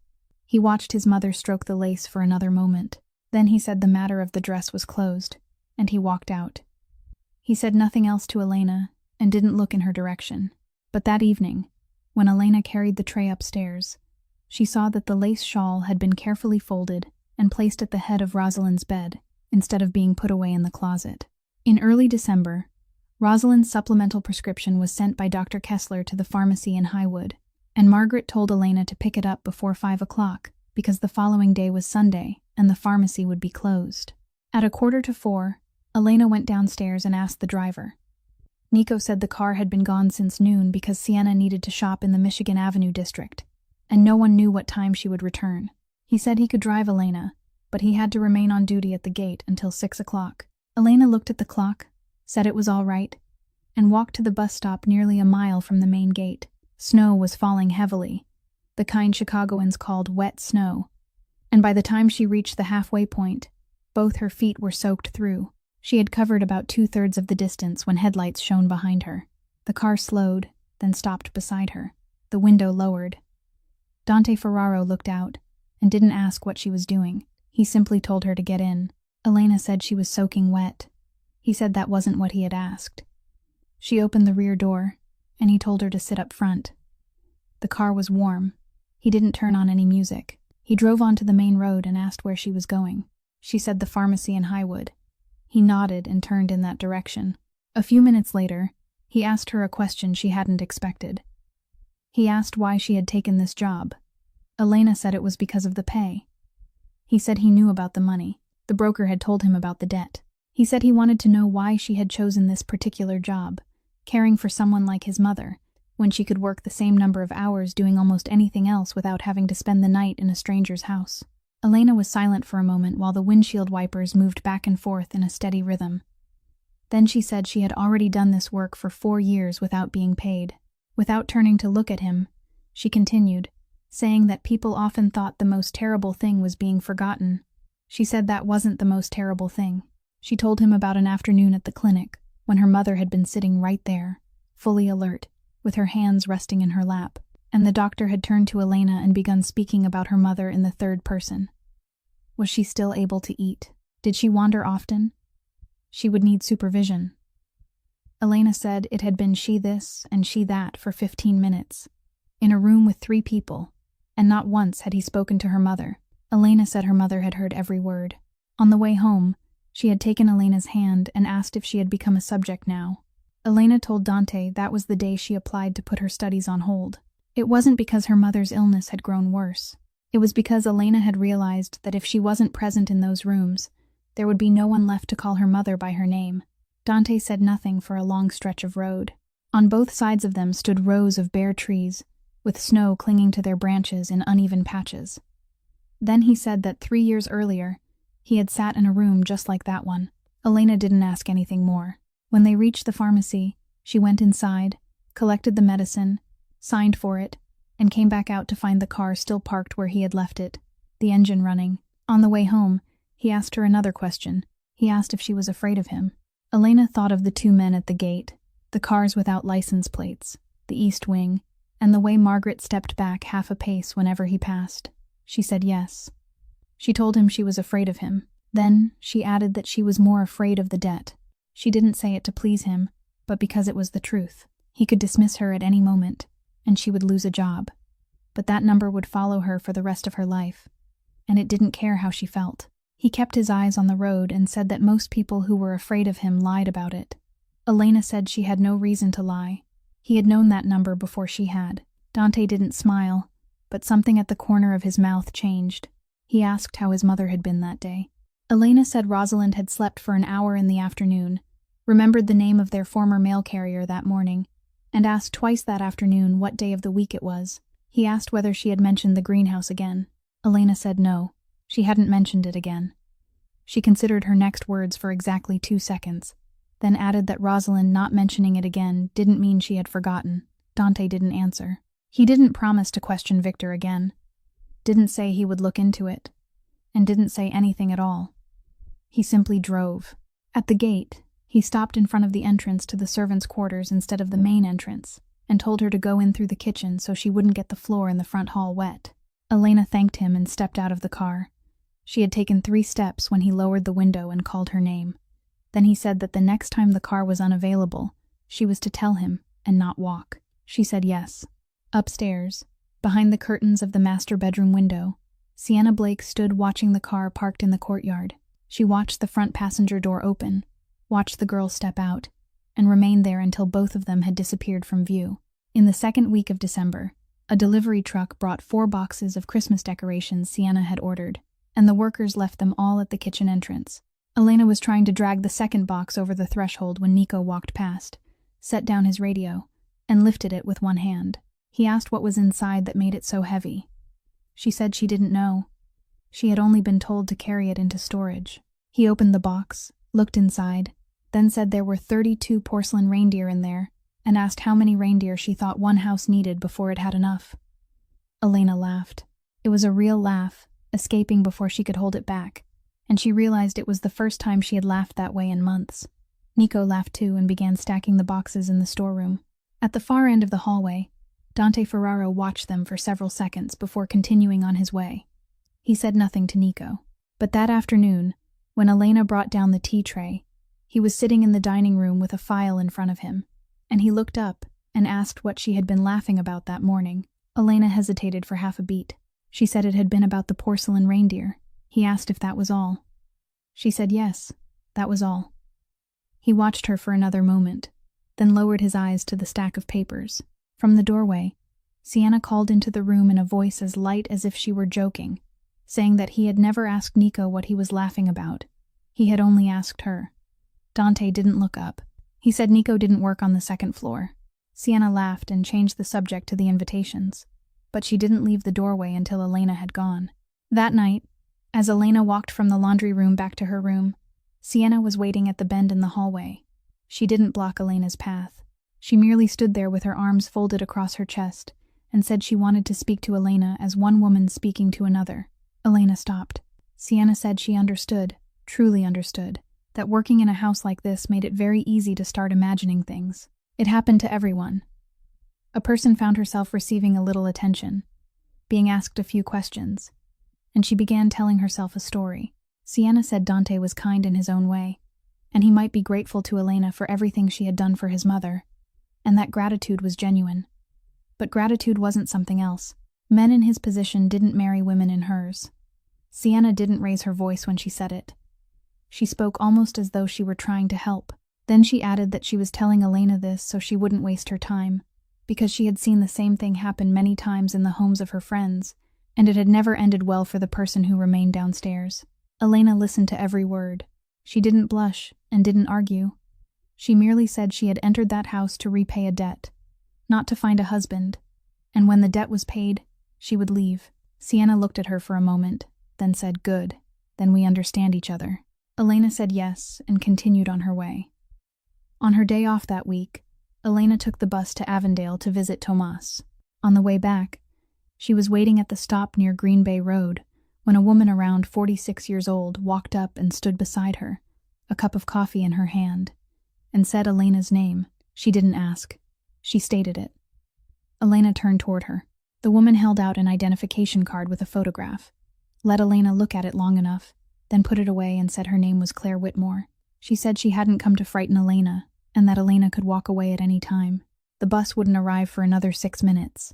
He watched his mother stroke the lace for another moment. Then he said the matter of the dress was closed, and he walked out. He said nothing else to Elena and didn't look in her direction. But that evening, when Elena carried the tray upstairs, she saw that the lace shawl had been carefully folded and placed at the head of Rosalind's bed, instead of being put away in the closet. In early December, Rosalind's supplemental prescription was sent by Dr. Kessler to the pharmacy in Highwood, and Margaret told Elena to pick it up before 5 o'clock, because the following day was Sunday and the pharmacy would be closed. At 3:45, Elena went downstairs and asked the driver. Nico said the car had been gone since noon because Sienna needed to shop in the Michigan Avenue district, and no one knew what time she would return. He said he could drive Elena, but he had to remain on duty at the gate until 6 o'clock. Elena looked at the clock, said it was all right, and walked to the bus stop nearly a mile from the main gate. Snow was falling heavily, the kind Chicagoans called wet snow, and by the time she reached the halfway point, both her feet were soaked through. She had covered about 2/3 of the distance when headlights shone behind her. The car slowed, then stopped beside her. The window lowered. Dante Ferraro looked out and didn't ask what she was doing. He simply told her to get in. Elena said she was soaking wet. He said that wasn't what he had asked. She opened the rear door, and he told her to sit up front. The car was warm. He didn't turn on any music. He drove onto the main road and asked where she was going. She said the pharmacy in Highwood. He nodded and turned in that direction. A few minutes later, he asked her a question she hadn't expected. He asked why she had taken this job. Elena said it was because of the pay. He said he knew about the money. The broker had told him about the debt. He said he wanted to know why she had chosen this particular job, caring for someone like his mother, when she could work the same number of hours doing almost anything else without having to spend the night in a stranger's house. Elena was silent for a moment while the windshield wipers moved back and forth in a steady rhythm. Then she said she had already done this work for 4 years without being paid. Without turning to look at him, she continued, saying that people often thought the most terrible thing was being forgotten. She said that wasn't the most terrible thing. She told him about an afternoon at the clinic, when her mother had been sitting right there, fully alert, with her hands resting in her lap, and the doctor had turned to Elena and begun speaking about her mother in the third person. Was she still able to eat? Did she wander often? She would need supervision. Elena said it had been she this and she that for 15 minutes, in a room with 3 people, and not once had he spoken to her mother. Elena said her mother had heard every word. On the way home, she had taken Elena's hand and asked if she had become a subject now. Elena told Dante that was the day she applied to put her studies on hold. It wasn't because her mother's illness had grown worse. It was because Elena had realized that if she wasn't present in those rooms, there would be no one left to call her mother by her name. Dante said nothing for a long stretch of road. On both sides of them stood rows of bare trees, with snow clinging to their branches in uneven patches. Then he said that 3 years earlier, he had sat in a room just like that one. Elena didn't ask anything more. When they reached the pharmacy, she went inside, collected the medicine, signed for it, and came back out to find the car still parked where he had left it, the engine running. On the way home, he asked her another question. He asked if she was afraid of him. Elena thought of the 2 men at the gate, the cars without license plates, the East Wing, and the way Margaret stepped back half a pace whenever he passed. She said yes. She told him she was afraid of him. Then she added that she was more afraid of the debt. She didn't say it to please him, but because it was the truth. He could dismiss her at any moment, and she would lose a job. But that number would follow her for the rest of her life, and it didn't care how she felt. He kept his eyes on the road and said that most people who were afraid of him lied about it. Elena said she had no reason to lie. He had known that number before she had. Dante didn't smile, but something at the corner of his mouth changed. He asked how his mother had been that day. Elena said Rosalind had slept for an hour in the afternoon, remembered the name of their former mail carrier that morning, and asked twice that afternoon what day of the week it was. He asked whether she had mentioned the greenhouse again. Elena said no, she hadn't mentioned it again. She considered her next words for exactly 2 seconds, then added that Rosalind not mentioning it again didn't mean she had forgotten. Dante didn't answer. He didn't promise to question Victor again, didn't say he would look into it, and didn't say anything at all. He simply drove. At the gate, he stopped in front of the entrance to the servants' quarters instead of the main entrance, and told her to go in through the kitchen so she wouldn't get the floor in the front hall wet. Elena thanked him and stepped out of the car. She had taken 3 steps when he lowered the window and called her name. Then he said that the next time the car was unavailable, she was to tell him and not walk. She said yes. Upstairs, behind the curtains of the master bedroom window, Sienna Blake stood watching the car parked in the courtyard. She watched the front passenger door open, watched the girl step out, and remained there until both of them had disappeared from view. In the second week of December, a delivery truck brought 4 boxes of Christmas decorations Sienna had ordered, and the workers left them all at the kitchen entrance. Elena was trying to drag the second box over the threshold when Nico walked past, set down his radio, and lifted it with one hand. He asked what was inside that made it so heavy. She said she didn't know. She had only been told to carry it into storage. He opened the box, looked inside, then said there were 32 porcelain reindeer in there, and asked how many reindeer she thought one house needed before it had enough. Elena laughed. It was a real laugh, escaping before she could hold it back, and she realized it was the first time she had laughed that way in months. Nico laughed too and began stacking the boxes in the storeroom. At the far end of the hallway, Dante Ferraro watched them for several seconds before continuing on his way. He said nothing to Nico. But that afternoon, when Elena brought down the tea tray, he was sitting in the dining room with a file in front of him, and he looked up and asked what she had been laughing about that morning. Elena hesitated for half a beat. She said it had been about the porcelain reindeer. He asked if that was all. She said yes, that was all. He watched her for another moment, then lowered his eyes to the stack of papers. From the doorway, Sienna called into the room in a voice as light as if she were joking, saying that he had never asked Nico what he was laughing about. He had only asked her. Dante didn't look up. He said Nico didn't work on the second floor. Sienna laughed and changed the subject to the invitations, but she didn't leave the doorway until Elena had gone. That night, as Elena walked from the laundry room back to her room, Sienna was waiting at the bend in the hallway. She didn't block Elena's path. She merely stood there with her arms folded across her chest and said she wanted to speak to Elena as one woman speaking to another. Elena stopped. Sienna said she understood, truly understood, that working in a house like this made it very easy to start imagining things. It happened to everyone. A person found herself receiving a little attention, being asked a few questions, and she began telling herself a story. Sienna said Dante was kind in his own way, and he might be grateful to Elena for everything she had done for his mother, and that gratitude was genuine. But gratitude wasn't something else. Men in his position didn't marry women in hers. Sienna didn't raise her voice when she said it. She spoke almost as though she were trying to help. Then she added that she was telling Elena this so she wouldn't waste her time, because she had seen the same thing happen many times in the homes of her friends, and it had never ended well for the person who remained downstairs. Elena listened to every word. She didn't blush and didn't argue. She merely said she had entered that house to repay a debt, not to find a husband, And when the debt was paid, she would leave. Sienna looked at her for a moment, then said, "Good, then we understand each other." Elena said yes and continued on her way. On her day off that week, Elena took the bus to Avondale to visit Tomas. On the way back, she was waiting at the stop near Green Bay Road when a woman around 46 years old walked up and stood beside her, a cup of coffee in her hand, and said Elena's name. She didn't ask. She stated it. Elena turned toward her. The woman held out an identification card with a photograph, let Elena look at it long enough, then put it away and said her name was Claire Whitmore. She said she hadn't come to frighten Elena, and that Elena could walk away at any time. The bus wouldn't arrive for another 6 minutes.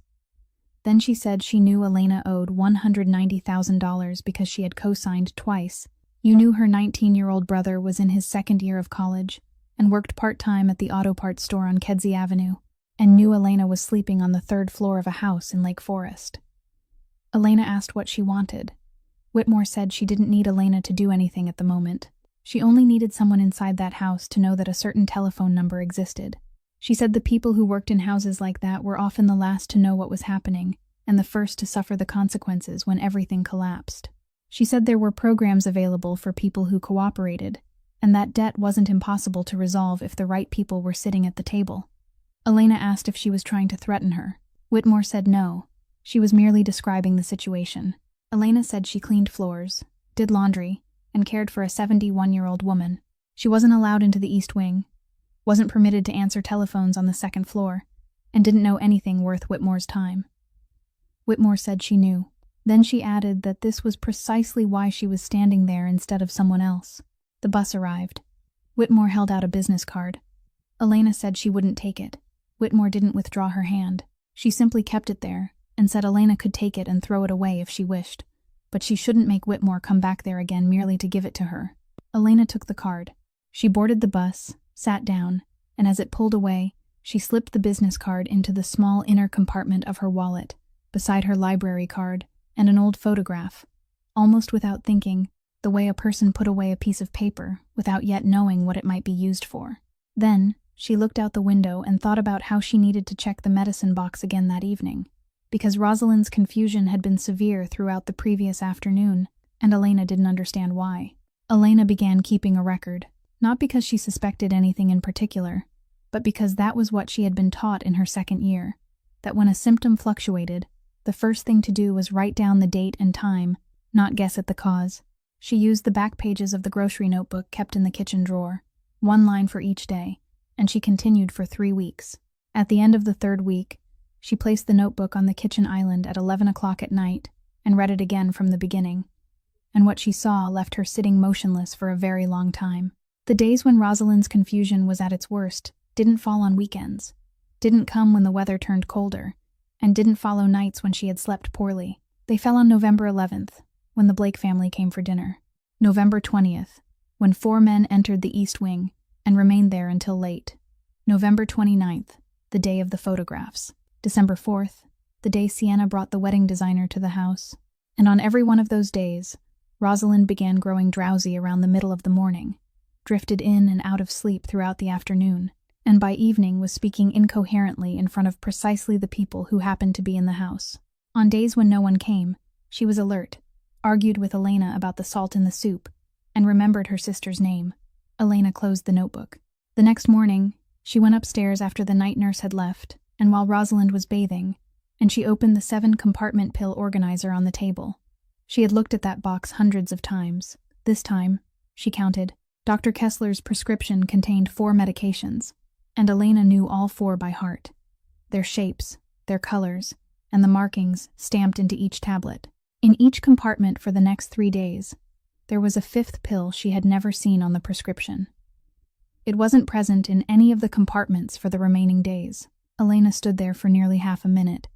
Then she said she knew Elena owed $190,000 because she had co-signed twice. You knew her 19-year-old brother was in his second year of college and worked part-time at the auto parts store on Kedzie Avenue, and knew Elena was sleeping on the 3rd floor of a house in Lake Forest. Elena asked what she wanted. Whitmore said she didn't need Elena to do anything at the moment. She only needed someone inside that house to know that a certain telephone number existed. She said the people who worked in houses like that were often the last to know what was happening, and the first to suffer the consequences when everything collapsed. She said there were programs available for people who cooperated, and that debt wasn't impossible to resolve if the right people were sitting at the table. Elena asked if she was trying to threaten her. Whitmore said no. She was merely describing the situation. Elena said she cleaned floors, did laundry, and cared for a 71-year-old woman. She wasn't allowed into the East Wing, wasn't permitted to answer telephones on the 2nd floor, and didn't know anything worth Whitmore's time. Whitmore said she knew. Then she added that this was precisely why she was standing there instead of someone else. The bus arrived. Whitmore held out a business card. Elena said she wouldn't take it. Whitmore didn't withdraw her hand. She simply kept it there and said Elena could take it and throw it away if she wished, but she shouldn't make Whitmore come back there again merely to give it to her. Elena took the card. She boarded the bus, sat down, and as it pulled away, she slipped the business card into the small inner compartment of her wallet, beside her library card and an old photograph. Almost without thinking, the way a person put away a piece of paper without yet knowing what it might be used for. Then, she looked out the window and thought about how she needed to check the medicine box again that evening, because Rosalind's confusion had been severe throughout the previous afternoon, and Elena didn't understand why. Elena began keeping a record, not because she suspected anything in particular, but because that was what she had been taught in her 2nd year, that when a symptom fluctuated, the first thing to do was write down the date and time, not guess at the cause. She used the back pages of the grocery notebook kept in the kitchen drawer, 1 line for each day, and she continued for 3 weeks. At the end of the 3rd week, she placed the notebook on the kitchen island at 11 o'clock at night and read it again from the beginning, and what she saw left her sitting motionless for a very long time. The days when Rosalind's confusion was at its worst didn't fall on weekends, didn't come when the weather turned colder, and didn't follow nights when she had slept poorly. They fell on November 11th, when the Blake family came for dinner. November 20th, when 4 men entered the East Wing and remained there until late. November 29th, the day of the photographs. December 4th, the day Sienna brought the wedding designer to the house. And on every one of those days, Rosalind began growing drowsy around the middle of the morning, drifted in and out of sleep throughout the afternoon, and by evening was speaking incoherently in front of precisely the people who happened to be in the house. On days when no one came, she was alert, argued with Elena about the salt in the soup, and remembered her sister's name. Elena closed the notebook. The next morning, she went upstairs after the night nurse had left, and while Rosalind was bathing, and she opened the 7-compartment pill organizer on the table. She had looked at that box hundreds of times. This time, she counted, Dr. Kessler's prescription contained 4 medications, and Elena knew all 4 by heart. Their shapes, their colors, and the markings stamped into each tablet. In each compartment for the next 3 days, there was a 5th pill she had never seen on the prescription. It wasn't present in any of the compartments for the remaining days. Elena stood there for nearly half a minute,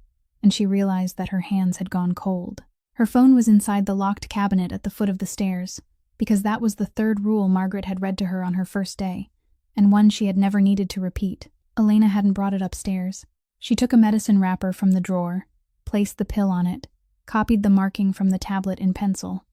and she realized that her hands had gone cold. Her phone was inside the locked cabinet at the foot of the stairs, because that was the 3rd rule Margaret had read to her on her first day, and one she had never needed to repeat. Elena hadn't brought it upstairs. She took a medicine wrapper from the drawer, placed the pill on it, copied the marking from the tablet in pencil,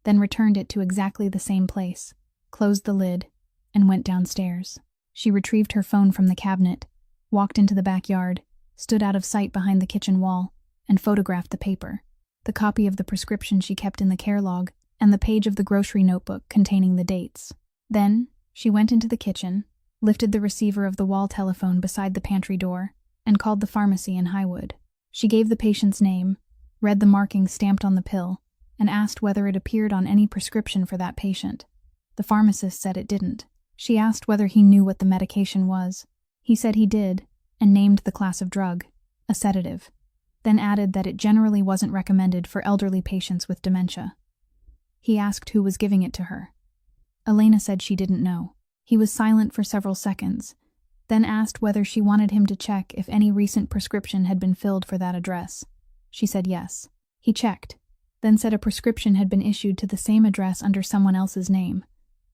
then returned it to exactly the same place, closed the lid, and went downstairs. She retrieved her phone from the cabinet, walked into the backyard, stood out of sight behind the kitchen wall, and photographed the paper, the copy of the prescription she kept in the care log, and the page of the grocery notebook containing the dates. Then, she went into the kitchen, lifted the receiver of the wall telephone beside the pantry door, and called the pharmacy in Highwood. She gave the patient's name, read the markings stamped on the pill, and asked whether it appeared on any prescription for that patient. The pharmacist said it didn't. She asked whether he knew what the medication was. He said he did, and named the class of drug, a sedative, then added that it generally wasn't recommended for elderly patients with dementia. He asked who was giving it to her. Elena said she didn't know. He was silent for several seconds, then asked whether she wanted him to check if any recent prescription had been filled for that address. She said yes. He checked, then said a prescription had been issued to the same address under someone else's name,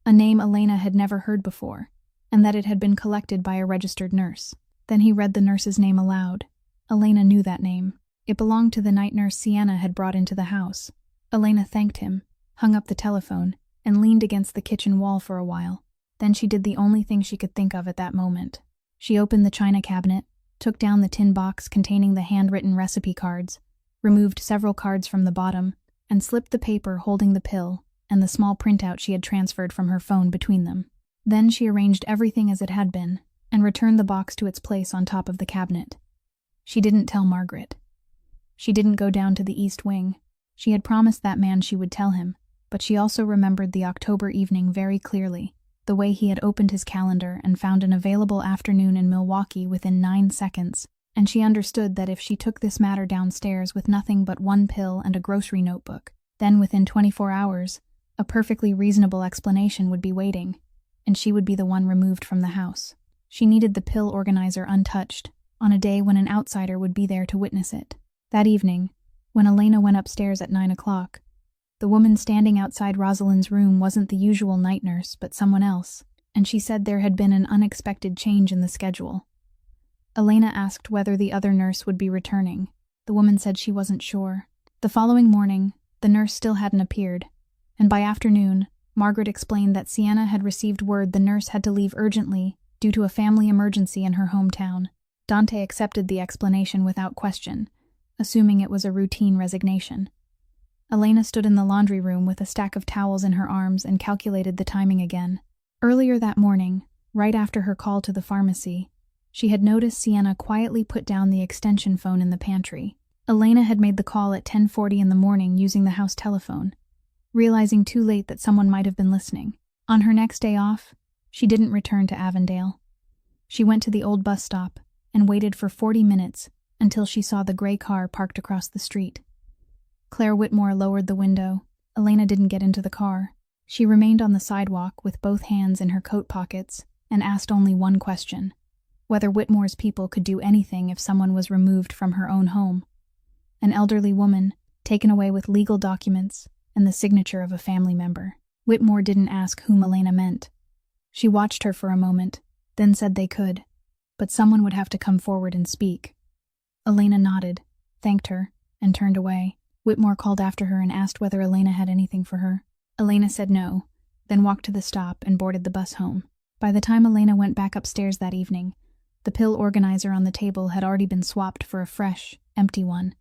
a name Elena had never heard before, and that it had been collected by a registered nurse. Then he read the nurse's name aloud. Elena knew that name. It belonged to the night nurse Sienna had brought into the house. Elena thanked him, hung up the telephone, and leaned against the kitchen wall for a while. Then she did the only thing she could think of at that moment. She opened the china cabinet, took down the tin box containing the handwritten recipe cards, removed several cards from the bottom, and slipped the paper holding the pill and the small printout she had transferred from her phone between them. Then she arranged everything as it had been, and returned the box to its place on top of the cabinet. She didn't tell Margaret. She didn't go down to the East Wing. She had promised that man she would tell him, but she also remembered the October evening very clearly, the way he had opened his calendar and found an available afternoon in Milwaukee within 9 seconds, and she understood that if she took this matter downstairs with nothing but one pill and a grocery notebook, then within 24 hours, a perfectly reasonable explanation would be waiting, and she would be the one removed from the house. She needed the pill organizer untouched, on a day when an outsider would be there to witness it. That evening, when Elena went upstairs at 9 o'clock, the woman standing outside Rosalind's room wasn't the usual night nurse, but someone else, and she said there had been an unexpected change in the schedule. Elena asked whether the other nurse would be returning. The woman said she wasn't sure. The following morning, the nurse still hadn't appeared, and by afternoon, Margaret explained that Sienna had received word the nurse had to leave urgently due to a family emergency in her hometown. Dante accepted the explanation without question, assuming it was a routine resignation. Elena stood in the laundry room with a stack of towels in her arms and calculated the timing again. Earlier that morning, right after her call to the pharmacy, she had noticed Sienna quietly put down the extension phone in the pantry. Elena had made the call at 10:40 in the morning using the house telephone, realizing too late that someone might have been listening. On her next day off, she didn't return to Avondale. She went to the old bus stop and waited for 40 minutes until she saw the gray car parked across the street. Claire Whitmore lowered the window. Elena didn't get into the car. She remained on the sidewalk with both hands in her coat pockets and asked only one question: whether Whitmore's people could do anything if someone was removed from her own home. An elderly woman, taken away with legal documents and the signature of a family member. Whitmore didn't ask whom Elena meant. She watched her for a moment, then said they could, but someone would have to come forward and speak. Elena nodded, thanked her, and turned away. Whitmore called after her and asked whether Elena had anything for her. Elena said no, then walked to the stop and boarded the bus home. By the time Elena went back upstairs that evening, the pill organizer on the table had already been swapped for a fresh, empty one,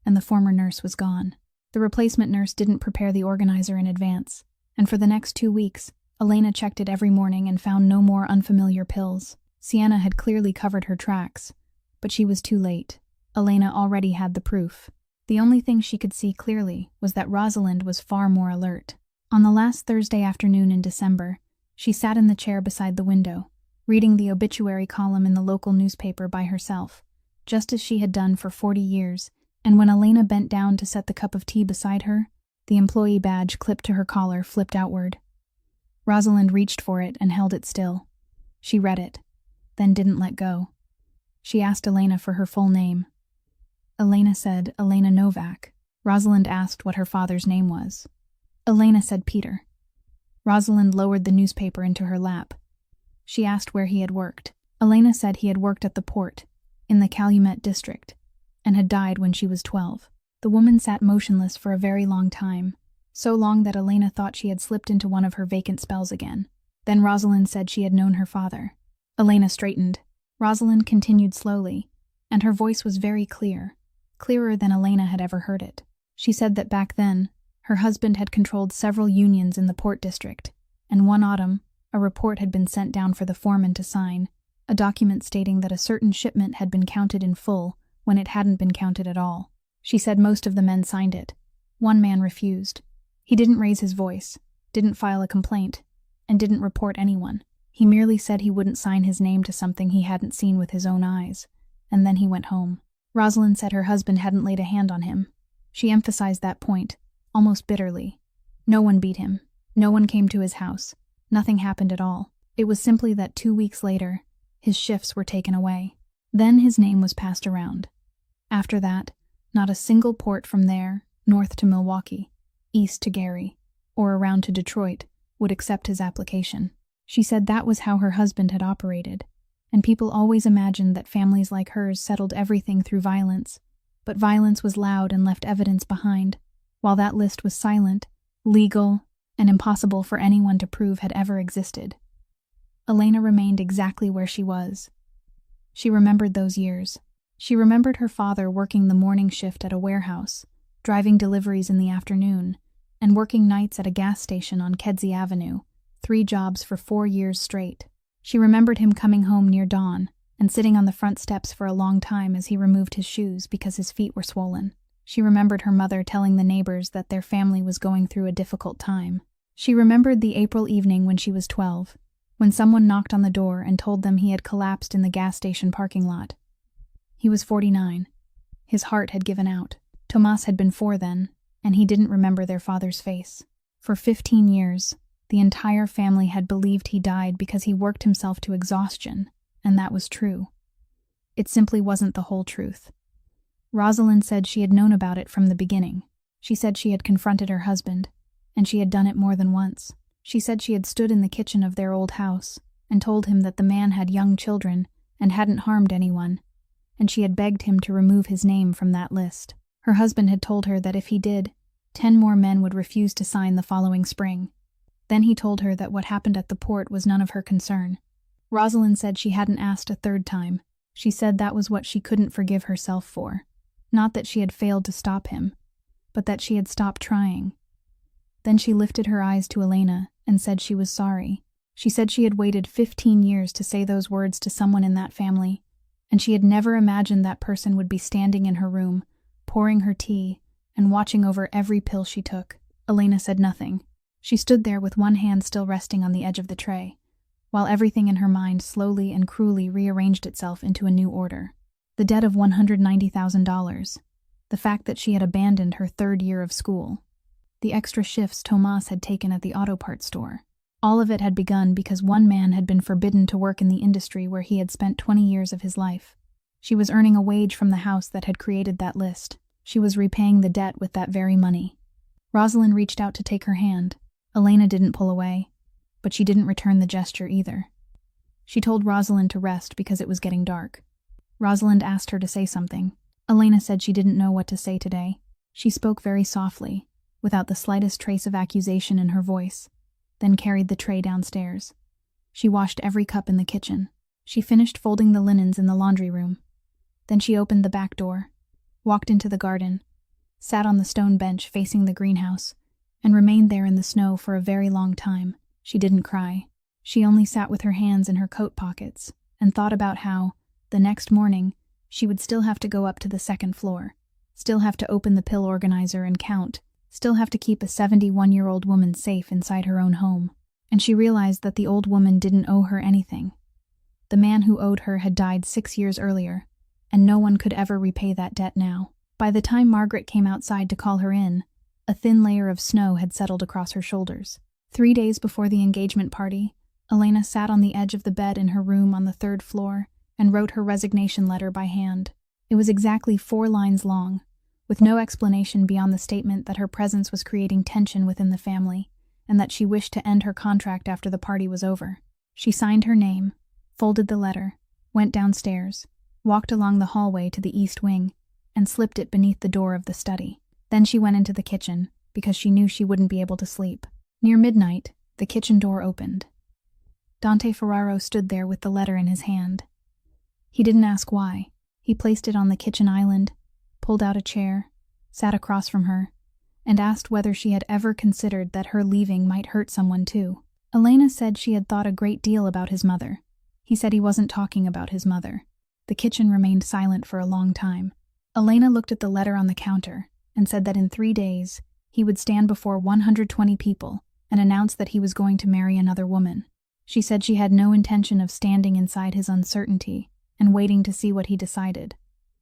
and the former nurse was gone. The replacement nurse didn't prepare the organizer in advance, and for the next 2 weeks, Elena checked it every morning and found no more unfamiliar pills. Sienna had clearly covered her tracks, but she was too late. Elena already had the proof. The only thing she could see clearly was that Rosalind was far more alert. On the last Thursday afternoon in December, she sat in the chair beside the window, reading the obituary column in the local newspaper by herself, just as she had done for 40 years, and when Elena bent down to set the cup of tea beside her, the employee badge clipped to her collar flipped outward. Rosalind reached for it and held it still. She read it, then didn't let go. She asked Elena for her full name. Elena said Elena Novak. Rosalind asked what her father's name was. Elena said Peter. Rosalind lowered the newspaper into her lap. She asked where he had worked. Elena said he had worked at the port, in the Calumet district, and had died when she was 12. The woman sat motionless for a very long time, so long that Elena thought she had slipped into one of her vacant spells again. Then Rosalind said she had known her father. Elena straightened. Rosalind continued slowly, and her voice was very clear, clearer than Elena had ever heard it. She said that back then, her husband had controlled several unions in the port district, and one autumn, a report had been sent down for the foreman to sign, a document stating that a certain shipment had been counted in full when it hadn't been counted at all. She said most of the men signed it. One man refused. He didn't raise his voice, didn't file a complaint, and didn't report anyone. He merely said he wouldn't sign his name to something he hadn't seen with his own eyes, and then he went home. Rosalind said her husband hadn't laid a hand on him. She emphasized that point, almost bitterly. No one beat him. No one came to his house. Nothing happened at all. It was simply that 2 weeks later, his shifts were taken away. Then his name was passed around. After that, not a single port from there, north to Milwaukee, east to Gary, or around to Detroit, would accept his application. She said that was how her husband had operated, and people always imagined that families like hers settled everything through violence, but violence was loud and left evidence behind, while that list was silent, legal, and impossible for anyone to prove had ever existed. Elena remained exactly where she was. She remembered those years. She remembered her father working the morning shift at a warehouse, driving deliveries in the afternoon, and working nights at a gas station on Kedzie Avenue, 3 jobs for 4 years straight. She remembered him coming home near dawn and sitting on the front steps for a long time as he removed his shoes because his feet were swollen. She remembered her mother telling the neighbors that their family was going through a difficult time. She remembered the April evening when she was 12, when someone knocked on the door and told them he had collapsed in the gas station parking lot. He was 49. His heart had given out. Tomas had been 4 then, and he didn't remember their father's face. For 15 years, the entire family had believed he died because he worked himself to exhaustion, and that was true. It simply wasn't the whole truth. Rosalind said she had known about it from the beginning. She said she had confronted her husband, and she had done it more than once. She said she had stood in the kitchen of their old house and told him that the man had young children and hadn't harmed anyone, and she had begged him to remove his name from that list. Her husband had told her that if he did, 10 more men would refuse to sign the following spring. Then he told her that what happened at the port was none of her concern. Rosalind said she hadn't asked a 3rd time. She said that was what she couldn't forgive herself for. Not that she had failed to stop him, but that she had stopped trying. Then she lifted her eyes to Elena and said she was sorry. She said she had waited 15 years to say those words to someone in that family, and she had never imagined that person would be standing in her room, pouring her tea, and watching over every pill she took. Elena said nothing. She stood there with one hand still resting on the edge of the tray, while everything in her mind slowly and cruelly rearranged itself into a new order. The debt of $190,000, the fact that she had abandoned her 3rd year of school, the extra shifts Tomas had taken at the auto parts store. All of it had begun because one man had been forbidden to work in the industry where he had spent 20 years of his life. She was earning a wage from the house that had created that list. She was repaying the debt with that very money. Rosalind reached out to take her hand. Elena didn't pull away, but she didn't return the gesture either. She told Rosalind to rest because it was getting dark. Rosalind asked her to say something. Elena said she didn't know what to say today. She spoke very softly, without the slightest trace of accusation in her voice, then carried the tray downstairs. She washed every cup in the kitchen. She finished folding the linens in the laundry room. Then she opened the back door, walked into the garden, sat on the stone bench facing the greenhouse, and remained there in the snow for a very long time. She didn't cry. She only sat with her hands in her coat pockets and thought about how, the next morning, she would still have to go up to the 2nd floor, still have to open the pill organizer and count, still have to keep a 71-year-old woman safe inside her own home. And she realized that the old woman didn't owe her anything. The man who owed her had died 6 years earlier, and no one could ever repay that debt now. By the time Margaret came outside to call her in, a thin layer of snow had settled across her shoulders. 3 days before the engagement party, Elena sat on the edge of the bed in her room on the 3rd floor and wrote her resignation letter by hand. It was exactly 4 lines long, with no explanation beyond the statement that her presence was creating tension within the family, and that she wished to end her contract after the party was over. She signed her name, folded the letter, went downstairs, walked along the hallway to the east wing, and slipped it beneath the door of the study. Then she went into the kitchen, because she knew she wouldn't be able to sleep. Near midnight, the kitchen door opened. Dante Ferraro stood there with the letter in his hand. He didn't ask why. He placed it on the kitchen island, pulled out a chair, sat across from her, and asked whether she had ever considered that her leaving might hurt someone too. Elena said she had thought a great deal about his mother. He said he wasn't talking about his mother. The kitchen remained silent for a long time. Elena looked at the letter on the counter and said that in 3 days he would stand before 120 people and announce that he was going to marry another woman. She said she had no intention of standing inside his uncertainty and waiting to see what he decided,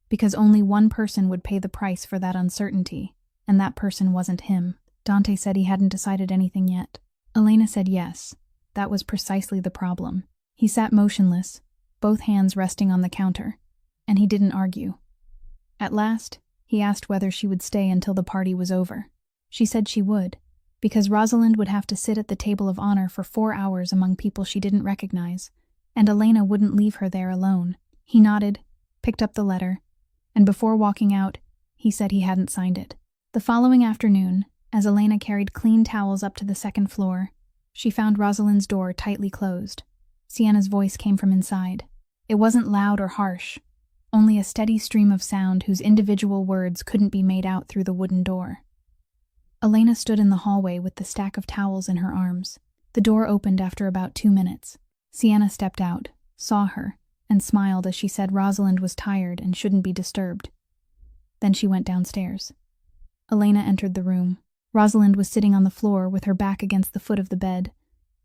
because only one person would pay the price for that uncertainty, and that person wasn't him. Dante said he hadn't decided anything yet. Elena said yes, that was precisely the problem. He sat motionless, both hands resting on the counter, and he didn't argue. At last, he asked whether she would stay until the party was over. She said she would, because Rosalind would have to sit at the table of honor for 4 hours among people she didn't recognize, and Elena wouldn't leave her there alone. He nodded, picked up the letter, and before walking out, he said he hadn't signed it. The following afternoon, as Elena carried clean towels up to the 2nd floor, she found Rosalind's door tightly closed. Sienna's voice came from inside. It wasn't loud or harsh, only a steady stream of sound whose individual words couldn't be made out through the wooden door. Elena stood in the hallway with the stack of towels in her arms. The door opened after about 2 minutes. Sienna stepped out, saw her, and smiled as she said Rosalind was tired and shouldn't be disturbed. Then she went downstairs. Elena entered the room. Rosalind was sitting on the floor with her back against the foot of the bed,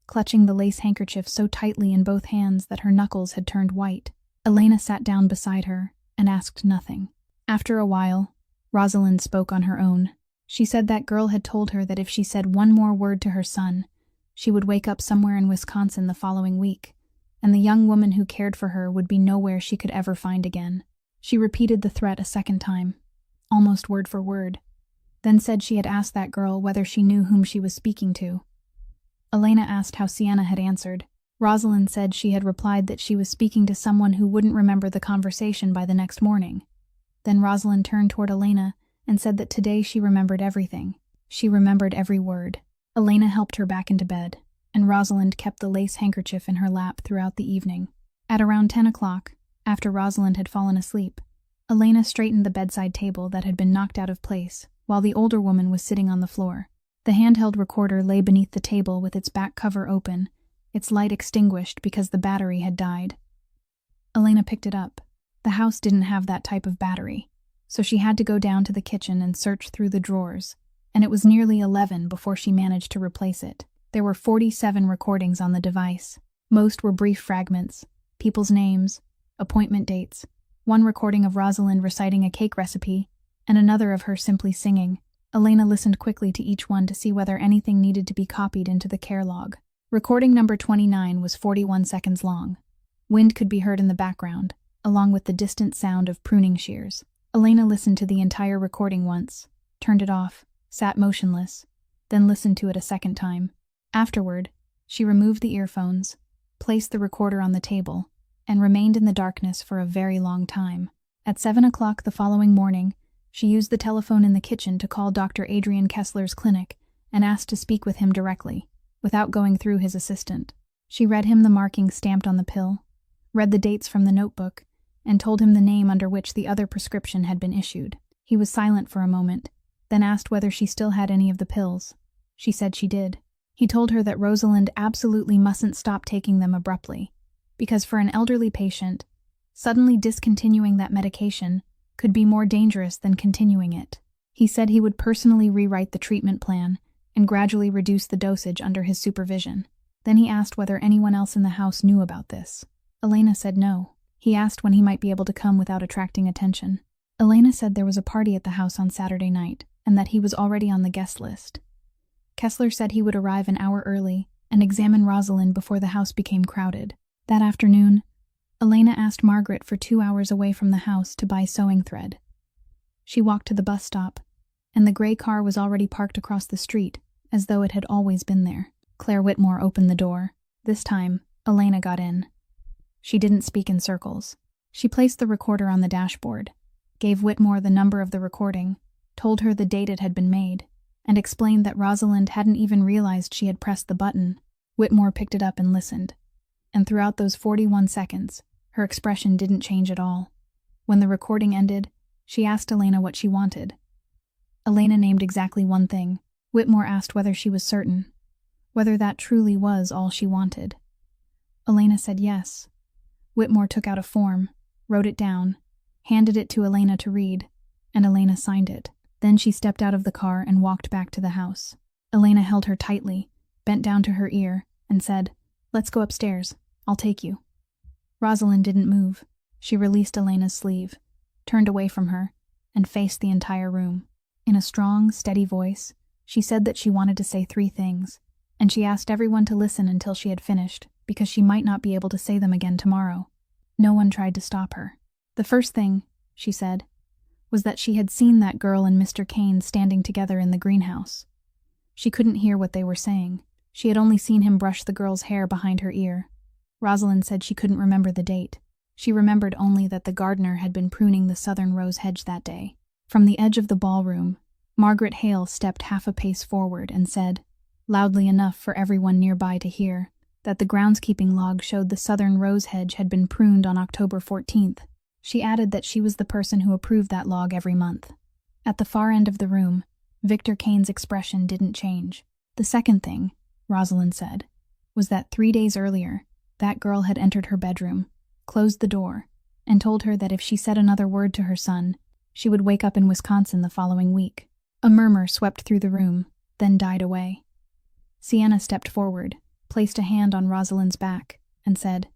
clutching the lace handkerchief so tightly in both hands that her knuckles had turned white. Elena sat down beside her and asked nothing. After a while, Rosalind spoke on her own. She said that girl had told her that if she said one more word to her son, she would wake up somewhere in Wisconsin the following week, and the young woman who cared for her would be nowhere she could ever find again. She repeated the threat a second time, almost word for word, then said she had asked that girl whether she knew whom she was speaking to. Elena asked how Sienna had answered. Rosalind said she had replied that she was speaking to someone who wouldn't remember the conversation by the next morning. Then Rosalind turned toward Elena and said that today she remembered everything. She remembered every word. Elena helped her back into bed, and Rosalind kept the lace handkerchief in her lap throughout the evening. At around 10 o'clock, after Rosalind had fallen asleep, Elena straightened the bedside table that had been knocked out of place, while the older woman was sitting on the floor. The handheld recorder lay beneath the table with its back cover open, its light extinguished because the battery had died. Elena picked it up. The house didn't have that type of battery, so she had to go down to the kitchen and search through the drawers, and it was nearly 11 before she managed to replace it. There were 47 recordings on the device. Most were brief fragments, people's names, appointment dates, one recording of Rosalind reciting a cake recipe, and another of her simply singing. Elena listened quickly to each one to see whether anything needed to be copied into the care log. Recording number 29 was 41 seconds long. Wind could be heard in the background, along with the distant sound of pruning shears. Elena listened to the entire recording once, turned it off, sat motionless, then listened to it a second time. Afterward, she removed the earphones, placed the recorder on the table, and remained in the darkness for a very long time. At 7 o'clock the following morning, she used the telephone in the kitchen to call Dr. Adrian Kessler's clinic and asked to speak with him directly, without going through his assistant. She read him the markings stamped on the pill, read the dates from the notebook, and told him the name under which the other prescription had been issued. He was silent for a moment, then asked whether she still had any of the pills. She said she did. He told her that Rosalind absolutely mustn't stop taking them abruptly, because for an elderly patient, suddenly discontinuing that medication could be more dangerous than continuing it. He said he would personally rewrite the treatment plan and gradually reduce the dosage under his supervision. Then he asked whether anyone else in the house knew about this. Elena said no. He asked when he might be able to come without attracting attention. Elena said there was a party at the house on Saturday night, and that he was already on the guest list. Kessler said he would arrive an hour early and examine Rosalind before the house became crowded. That afternoon, Elena asked Margaret for 2 hours away from the house to buy sewing thread. She walked to the bus stop, and the gray car was already parked across the street, as though it had always been there. Claire Whitmore opened the door. This time, Elena got in. She didn't speak in circles. She placed the recorder on the dashboard, gave Whitmore the number of the recording, told her the date it had been made, and explained that Rosalind hadn't even realized she had pressed the button. Whitmore picked it up and listened. And throughout those 41 seconds, her expression didn't change at all. When the recording ended, she asked Elena what she wanted. Elena named exactly one thing. Whitmore asked whether she was certain, whether that truly was all she wanted. Elena said yes. Whitmore took out a form, wrote it down, handed it to Elena to read, and Elena signed it. Then she stepped out of the car and walked back to the house. Elena held her tightly, bent down to her ear, and said, "Let's go upstairs. I'll take you." Rosalind didn't move. She released Elena's sleeve, turned away from her, and faced the entire room. In a strong, steady voice, she said that she wanted to say 3 things, and she asked everyone to listen until she had finished, because she might not be able to say them again tomorrow. No one tried to stop her. The first thing, she said, was that she had seen that girl and Mr. Kane standing together in the greenhouse. She couldn't hear what they were saying. She had only seen him brush the girl's hair behind her ear. Rosalind said she couldn't remember the date. She remembered only that the gardener had been pruning the southern rose hedge that day. From the edge of the ballroom, Margaret Hale stepped half a pace forward and said, loudly enough for everyone nearby to hear, that the groundskeeping log showed the southern rose hedge had been pruned on October 14th. She added that she was the person who approved that log every month. At the far end of the room, Victor Kane's expression didn't change. The second thing, Rosalind said, was that 3 days earlier, that girl had entered her bedroom, closed the door, and told her that if she said another word to her son, she would wake up in Wisconsin the following week. A murmur swept through the room, then died away. Sienna stepped forward, placed a hand on Rosalind's back, and said,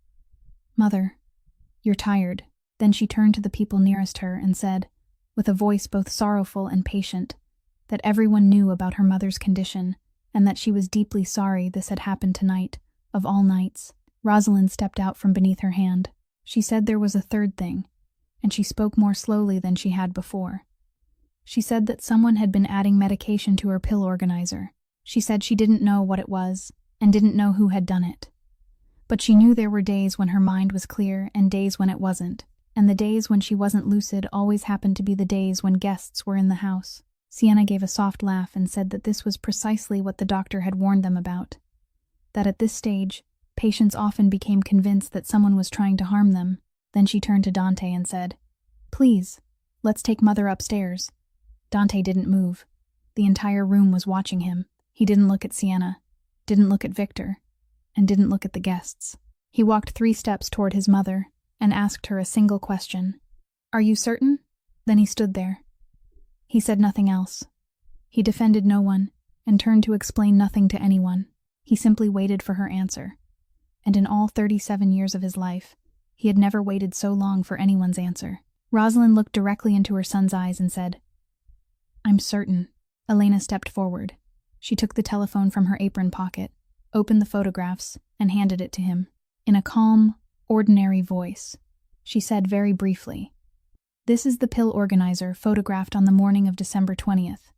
"Mother, you're tired." Then she turned to the people nearest her and said, with a voice both sorrowful and patient, that everyone knew about her mother's condition, and that she was deeply sorry this had happened tonight, of all nights. Rosalind stepped out from beneath her hand. She said there was a third thing, and she spoke more slowly than she had before. She said that someone had been adding medication to her pill organizer. She said she didn't know what it was, and didn't know who had done it. But she knew there were days when her mind was clear and days when it wasn't, and the days when she wasn't lucid always happened to be the days when guests were in the house. Sienna gave a soft laugh and said that this was precisely what the doctor had warned them about. That at this stage, patients often became convinced that someone was trying to harm them. Then she turned to Dante and said, "Please, let's take Mother upstairs." Dante didn't move. The entire room was watching him. He didn't look at Sienna, didn't look at Victor, and didn't look at the guests. He walked 3 steps toward his mother and asked her a single question. "Are you certain?" Then he stood there. He said nothing else. He defended no one and turned to explain nothing to anyone. He simply waited for her answer. And in all 37 years of his life, he had never waited so long for anyone's answer. Rosalind looked directly into her son's eyes and said, "I'm certain." Elena stepped forward. She took the telephone from her apron pocket, opened the photographs, and handed it to him. In a calm, ordinary voice, she said very briefly, "This is the pill organizer photographed on the morning of December 20th.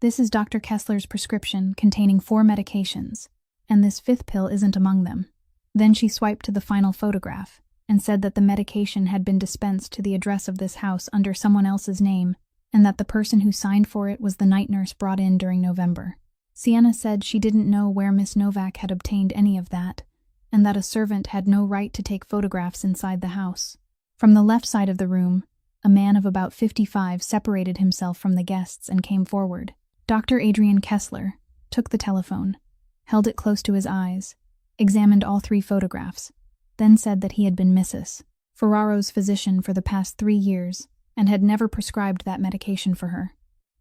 This is Dr. Kessler's prescription containing 4 medications, and this 5th pill isn't among them." Then she swiped to the final photograph and said that the medication had been dispensed to the address of this house under someone else's name, and that the person who signed for it was the night nurse brought in during November. Sienna said she didn't know where Miss Novak had obtained any of that, and that a servant had no right to take photographs inside the house. From the left side of the room, a man of about 55 separated himself from the guests and came forward. Dr. Adrian Kessler took the telephone, held it close to his eyes, examined all 3 photographs, then said that he had been Mrs. Ferraro's physician for the past 3 years and had never prescribed that medication for her.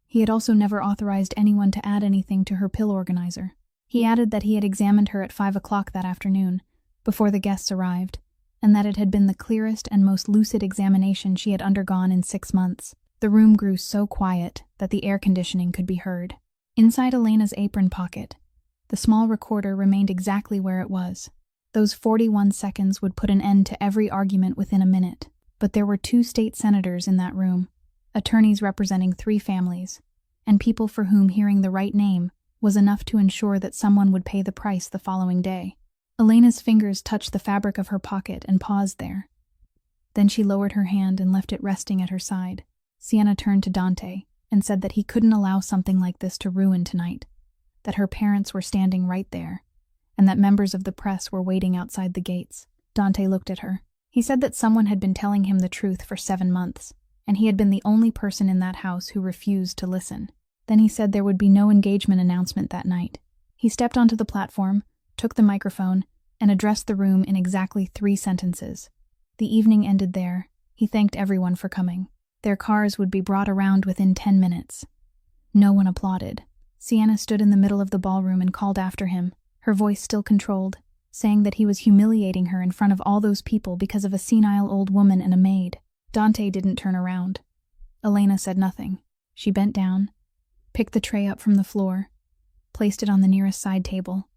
He had also never authorized anyone to add anything to her pill organizer. He added that he had examined her at 5 o'clock that afternoon, before the guests arrived, and that it had been the clearest and most lucid examination she had undergone in 6 months. The room grew so quiet that the air conditioning could be heard. Inside Elena's apron pocket, the small recorder remained exactly where it was. Those 41 seconds would put an end to every argument within a minute. But there were 2 state senators in that room, attorneys representing 3 families, and people for whom hearing the right name was enough to ensure that someone would pay the price the following day. Elena's fingers touched the fabric of her pocket and paused there. Then she lowered her hand and left it resting at her side. Sienna turned to Dante and said that he couldn't allow something like this to ruin tonight, that her parents were standing right there, and that members of the press were waiting outside the gates. Dante looked at her. He said that someone had been telling him the truth for 7 months, and he had been the only person in that house who refused to listen. Then he said there would be no engagement announcement that night. He stepped onto the platform, took the microphone, and addressed the room in exactly 3 sentences. The evening ended there. He thanked everyone for coming. Their cars would be brought around within 10 minutes. No one applauded. Sienna stood in the middle of the ballroom and called after him, her voice still controlled, saying that he was humiliating her in front of all those people because of a senile old woman and a maid. Dante didn't turn around. Elena said nothing. She bent down, picked the tray up from the floor, placed it on the nearest side table,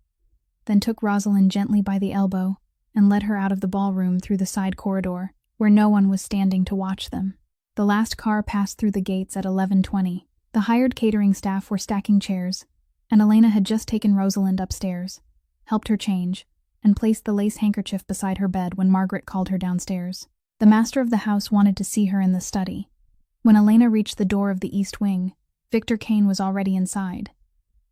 then took Rosalind gently by the elbow and led her out of the ballroom through the side corridor, where no one was standing to watch them. The last car passed through the gates at 11:20. The hired catering staff were stacking chairs, and Elena had just taken Rosalind upstairs, helped her change, and placed the lace handkerchief beside her bed when Margaret called her downstairs. The master of the house wanted to see her in the study. When Elena reached the door of the east wing, Victor Kane was already inside.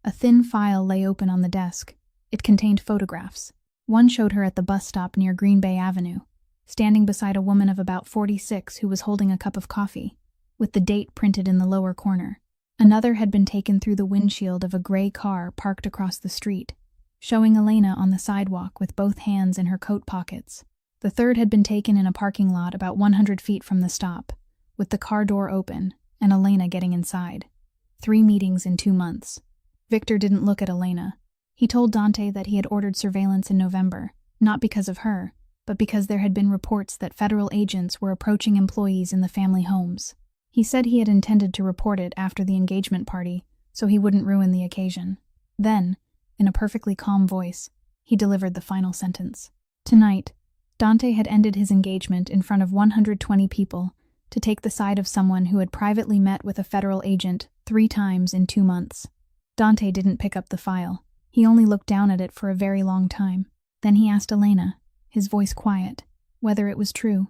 A thin file lay open on the desk. It contained photographs. One showed her at the bus stop near Green Bay Avenue, standing beside a woman of about 46 who was holding a cup of coffee, with the date printed in the lower corner. Another had been taken through the windshield of a gray car parked across the street, showing Elena on the sidewalk with both hands in her coat pockets. The third had been taken in a parking lot about 100 feet from the stop, with the car door open and Elena getting inside. 3 meetings in 2 months. Victor didn't look at Elena. He told Dante that he had ordered surveillance in November, not because of her, but because there had been reports that federal agents were approaching employees in the family homes. He said he had intended to report it after the engagement party, so he wouldn't ruin the occasion. Then, in a perfectly calm voice, he delivered the final sentence. Tonight, Dante had ended his engagement in front of 120 people to take the side of someone who had privately met with a federal agent 3 times in 2 months. Dante didn't pick up the file. He only looked down at it for a very long time. Then he asked Elena, his voice quiet, whether it was true.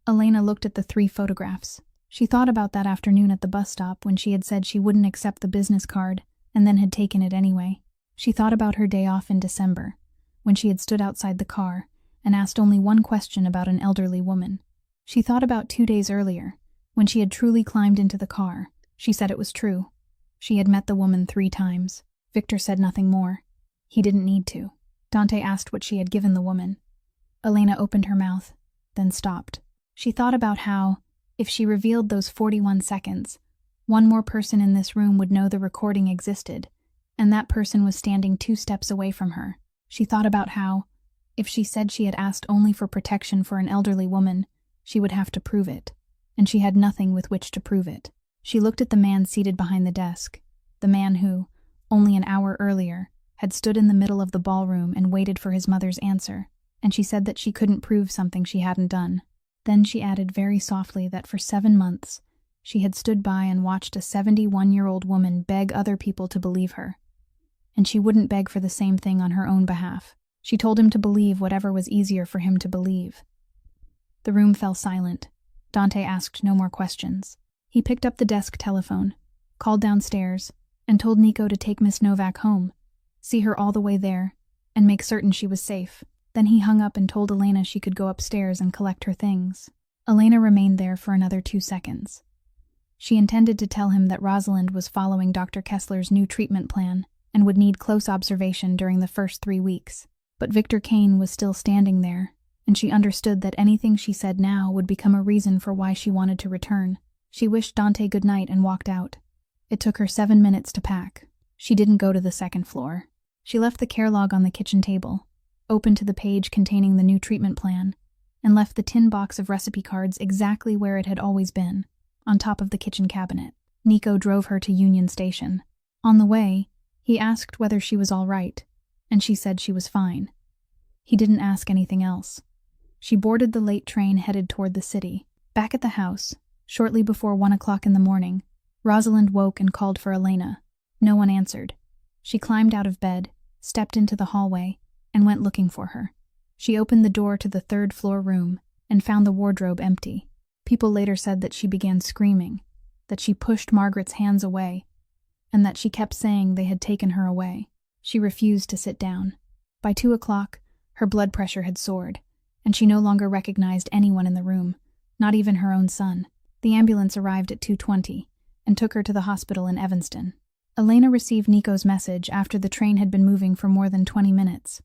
Elena looked at the 3 photographs. She thought about that afternoon at the bus stop when she had said she wouldn't accept the business card and then had taken it anyway. She thought about her day off in December, when she had stood outside the car and asked only one question about an elderly woman. She thought about 2 days earlier, when she had truly climbed into the car. She said it was true. She had met the woman 3 times. Victor said nothing more. He didn't need to. Dante asked what she had given the woman. Elena opened her mouth, then stopped. She thought about how, if she revealed those 41 seconds, one more person in this room would know the recording existed, and that person was standing 2 steps away from her. She thought about how, if she said she had asked only for protection for an elderly woman, she would have to prove it, and she had nothing with which to prove it. She looked at the man seated behind the desk, the man who, only an hour earlier, had stood in the middle of the ballroom and waited for his mother's answer, and she said that she couldn't prove something she hadn't done. Then she added very softly that for 7 months, she had stood by and watched a 71-year-old woman beg other people to believe her. And she wouldn't beg for the same thing on her own behalf. She told him to believe whatever was easier for him to believe. The room fell silent. Dante asked no more questions. He picked up the desk telephone, called downstairs, and told Nico to take Miss Novak home, see her all the way there, and make certain she was safe. Then he hung up and told Elena she could go upstairs and collect her things. Elena remained there for another 2 seconds. She intended to tell him that Rosalind was following Dr. Kessler's new treatment plan and would need close observation during the first 3 weeks. But Victor Kane was still standing there, and she understood that anything she said now would become a reason for why she wanted to return. She wished Dante good night and walked out. It took her 7 minutes to pack. She didn't go to the 2nd floor. She left the care log on the kitchen table, opened to the page containing the new treatment plan, and left the tin box of recipe cards exactly where it had always been, on top of the kitchen cabinet. Nico drove her to Union Station. On the way, he asked whether she was all right, and she said she was fine. He didn't ask anything else. She boarded the late train headed toward the city. Back at the house, shortly before 1 o'clock in the morning, Rosalind woke and called for Elena. No one answered. She climbed out of bed, stepped into the hallway, and went looking for her. She opened the door to the 3rd floor room and found the wardrobe empty. People later said that she began screaming, that she pushed Margaret's hands away, and that she kept saying they had taken her away. She refused to sit down. By 2 o'clock, her blood pressure had soared, and she no longer recognized anyone in the room, not even her own son. The ambulance arrived at 2:20 and took her to the hospital in Evanston. Elena received Nico's message after the train had been moving for more than 20 minutes.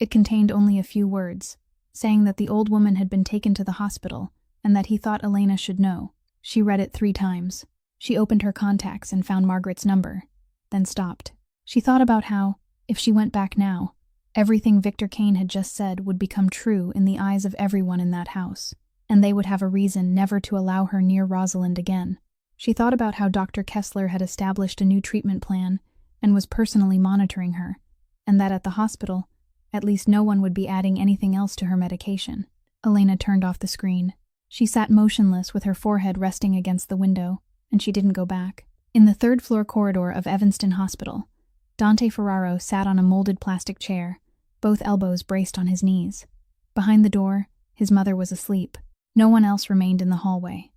It contained only a few words, saying that the old woman had been taken to the hospital and that he thought Elena should know. She read it 3 times. She opened her contacts and found Margaret's number, then stopped. She thought about how, if she went back now, everything Victor Kane had just said would become true in the eyes of everyone in that house, and they would have a reason never to allow her near Rosalind again. She thought about how Dr. Kessler had established a new treatment plan and was personally monitoring her, and that at the hospital, at least no one would be adding anything else to her medication. Elena turned off the screen. She sat motionless with her forehead resting against the window, and she didn't go back. In the 3rd-floor corridor of Evanston Hospital, Dante Ferraro sat on a molded plastic chair, both elbows braced on his knees. Behind the door, his mother was asleep. No one else remained in the hallway.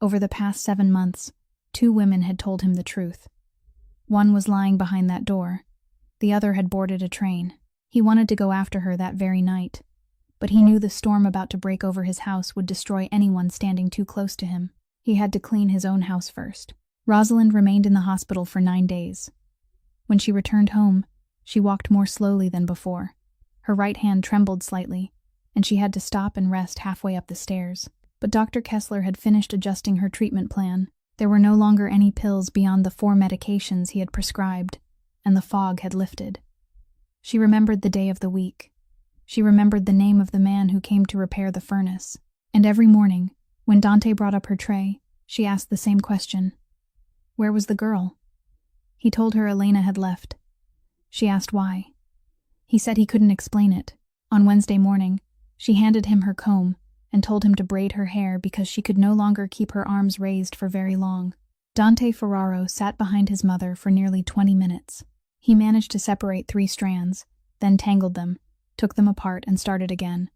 Over the past 7 months, 2 women had told him the truth. One was lying behind that door. The other had boarded a train. He wanted to go after her that very night, but he knew the storm about to break over his house would destroy anyone standing too close to him. He had to clean his own house first. Rosalind remained in the hospital for 9 days. When she returned home, she walked more slowly than before. Her right hand trembled slightly, and she had to stop and rest halfway up the stairs. But Dr. Kessler had finished adjusting her treatment plan. There were no longer any pills beyond the 4 medications he had prescribed, and the fog had lifted. She remembered the day of the week. She remembered the name of the man who came to repair the furnace. And every morning, when Dante brought up her tray, she asked the same question. Where was the girl? He told her Elena had left. She asked why. He said he couldn't explain it. On Wednesday morning, she handed him her comb and told him to braid her hair because she could no longer keep her arms raised for very long. Dante Ferraro sat behind his mother for nearly 20 minutes. He managed to separate 3 strands, then tangled them, took them apart and started again.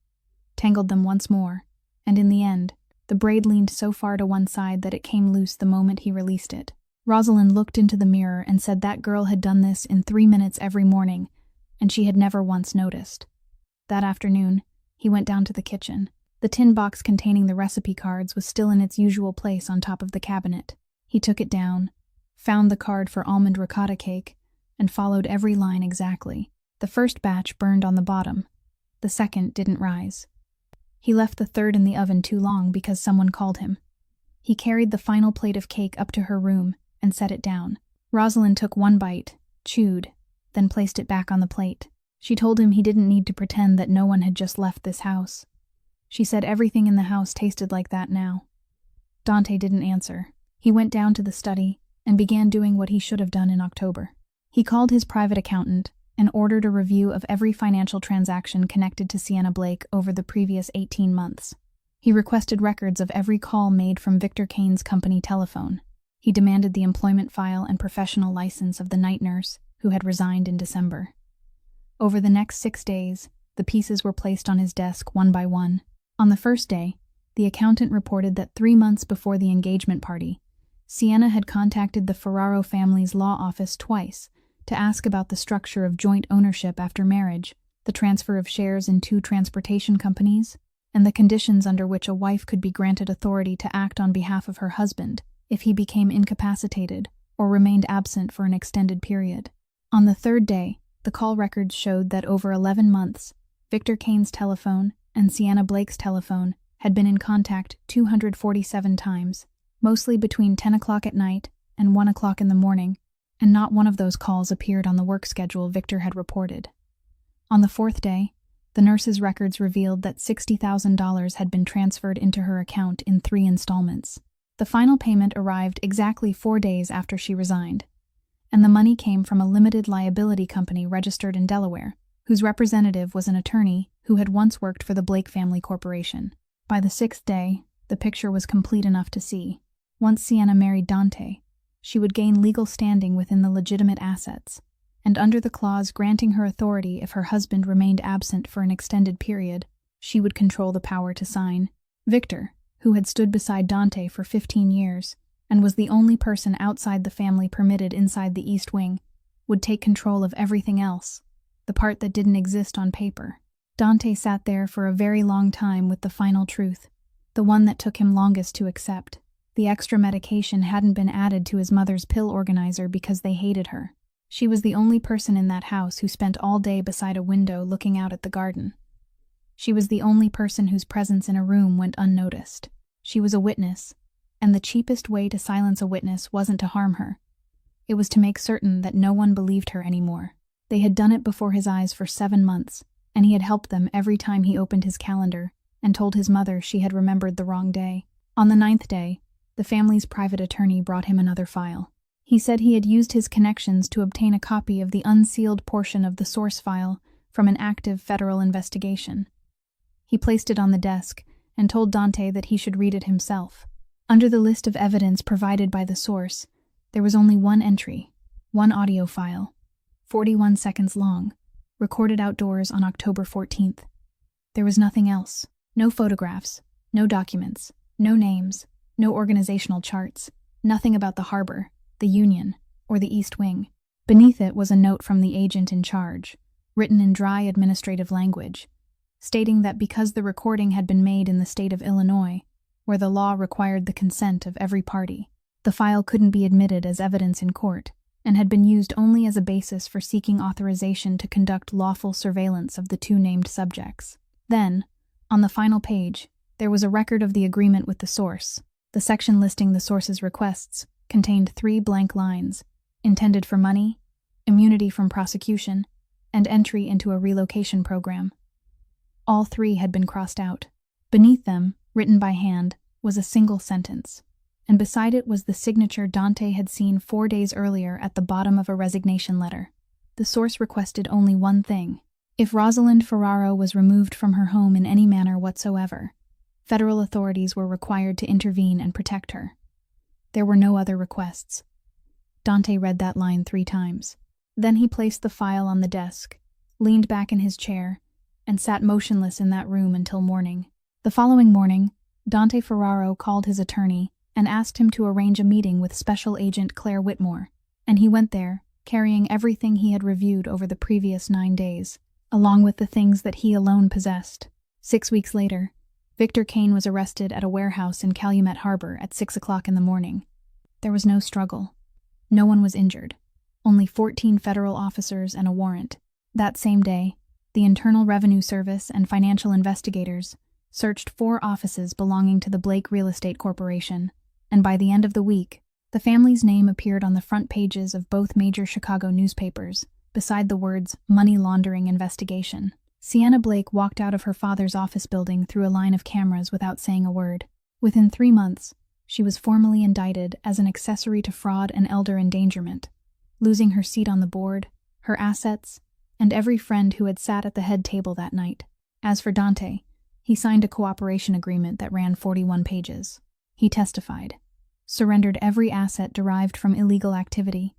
Tangled them once more, and in the end, the braid leaned so far to one side that it came loose the moment he released it. Rosalind looked into the mirror and said that girl had done this in 3 minutes every morning, and she had never once noticed. That afternoon, he went down to the kitchen. The tin box containing the recipe cards was still in its usual place on top of the cabinet. He took it down, found the card for almond ricotta cake, and followed every line exactly. The first batch burned on the bottom. The second didn't rise. He left the third in the oven too long because someone called him. He carried the final plate of cake up to her room and set it down. Rosalind took 1 bite, chewed, then placed it back on the plate. She told him he didn't need to pretend that no one had just left this house. She said everything in the house tasted like that now. Dante didn't answer. He went down to the study and began doing what he should have done in October. He called his private accountant and ordered a review of every financial transaction connected to Sienna Blake over the previous 18 months. He requested records of every call made from Victor Kane's company telephone. He demanded the employment file and professional license of the night nurse, who had resigned in December. Over the next 6 days, the pieces were placed on his desk one by one. On the first day, the accountant reported that 3 months before the engagement party, Sienna had contacted the Ferraro family's law office twice to ask about the structure of joint ownership after marriage, the transfer of shares in 2 transportation companies, and the conditions under which a wife could be granted authority to act on behalf of her husband if he became incapacitated or remained absent for an extended period. On the 3rd day, the call records showed that over 11 months, Victor Kane's telephone and Sienna Blake's telephone had been in contact 247 times, mostly between 10 o'clock at night and 1 o'clock in the morning, and not one of those calls appeared on the work schedule Victor had reported. On the 4th day, the nurse's records revealed that $60,000 had been transferred into her account in 3 installments. The final payment arrived exactly 4 days after she resigned, and the money came from a limited liability company registered in Delaware, whose representative was an attorney who had once worked for the Blake Family Corporation. By the 6th day, the picture was complete enough to see. Once Sienna married Dante, she would gain legal standing within the legitimate assets, and under the clause granting her authority if her husband remained absent for an extended period, she would control the power to sign. Victor, who had stood beside Dante for 15 years and was the only person outside the family permitted inside the East Wing, would take control of everything else, the part that didn't exist on paper. Dante sat there for a very long time with the final truth, the one that took him longest to accept. The extra medication hadn't been added to his mother's pill organizer because they hated her. She was the only person in that house who spent all day beside a window looking out at the garden. She was the only person whose presence in a room went unnoticed. She was a witness, and the cheapest way to silence a witness wasn't to harm her. It was to make certain that no one believed her anymore. They had done it before his eyes for 7 months, and he had helped them every time he opened his calendar and told his mother she had remembered the wrong day. On the 9th day, the family's private attorney brought him another file. He said he had used his connections to obtain a copy of the unsealed portion of the source file from an active federal investigation. He placed it on the desk and told Dante that he should read it himself. Under the list of evidence provided by the source, there was only one entry, one audio file, 41 seconds long, recorded outdoors on October 14th. There was nothing else. No photographs, no documents, no names, no organizational charts, nothing about the harbor, the Union, or the East Wing. Beneath it was a note from the agent in charge, written in dry administrative language, stating that because the recording had been made in the state of Illinois, where the law required the consent of every party, the file couldn't be admitted as evidence in court, and had been used only as a basis for seeking authorization to conduct lawful surveillance of the two named subjects. Then, on the final page, there was a record of the agreement with the source. The section listing the source's requests contained 3 blank lines, intended for money, immunity from prosecution, and entry into a relocation program. All 3 had been crossed out. Beneath them, written by hand, was a single sentence, and beside it was the signature Dante had seen 4 days earlier at the bottom of a resignation letter. The source requested only one thing: if Rosalind Ferraro was removed from her home in any manner whatsoever, federal authorities were required to intervene and protect her. There were no other requests. Dante read that line 3 times. Then he placed the file on the desk, leaned back in his chair, and sat motionless in that room until morning. The following morning, Dante Ferraro called his attorney and asked him to arrange a meeting with Special Agent Claire Whitmore, and he went there, carrying everything he had reviewed over the previous 9 days, along with the things that he alone possessed. 6 weeks later, Victor Kane was arrested at a warehouse in Calumet Harbor at 6 o'clock in the morning. There was no struggle. No one was injured. Only 14 federal officers and a warrant. That same day, the Internal Revenue Service and financial investigators searched 4 offices belonging to the Blake Real Estate Corporation, and by the end of the week, the family's name appeared on the front pages of both major Chicago newspapers, beside the words "money laundering investigation." Sienna Blake walked out of her father's office building through a line of cameras without saying a word. Within 3 months, she was formally indicted as an accessory to fraud and elder endangerment, losing her seat on the board, her assets, and every friend who had sat at the head table that night. As for Dante, he signed a cooperation agreement that ran 41 pages. He testified, surrendered every asset derived from illegal activity,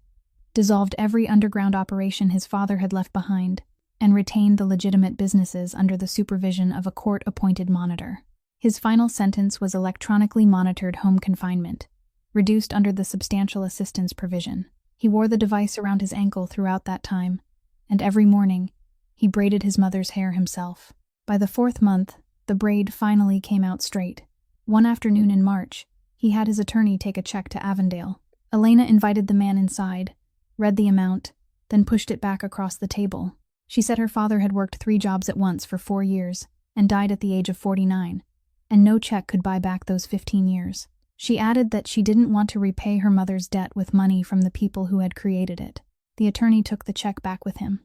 dissolved every underground operation his father had left behind, and retained the legitimate businesses under the supervision of a court-appointed monitor. His final sentence was electronically monitored home confinement, reduced under the substantial assistance provision. He wore the device around his ankle throughout that time, and every morning, he braided his mother's hair himself. By the 4th month, the braid finally came out straight. One afternoon in March, he had his attorney take a check to Avondale. Elena invited the man inside, read the amount, then pushed it back across the table. She said her father had worked 3 jobs at once for 4 years and died at the age of 49, and no check could buy back those 15 years. She added that she didn't want to repay her mother's debt with money from the people who had created it. The attorney took the check back with him.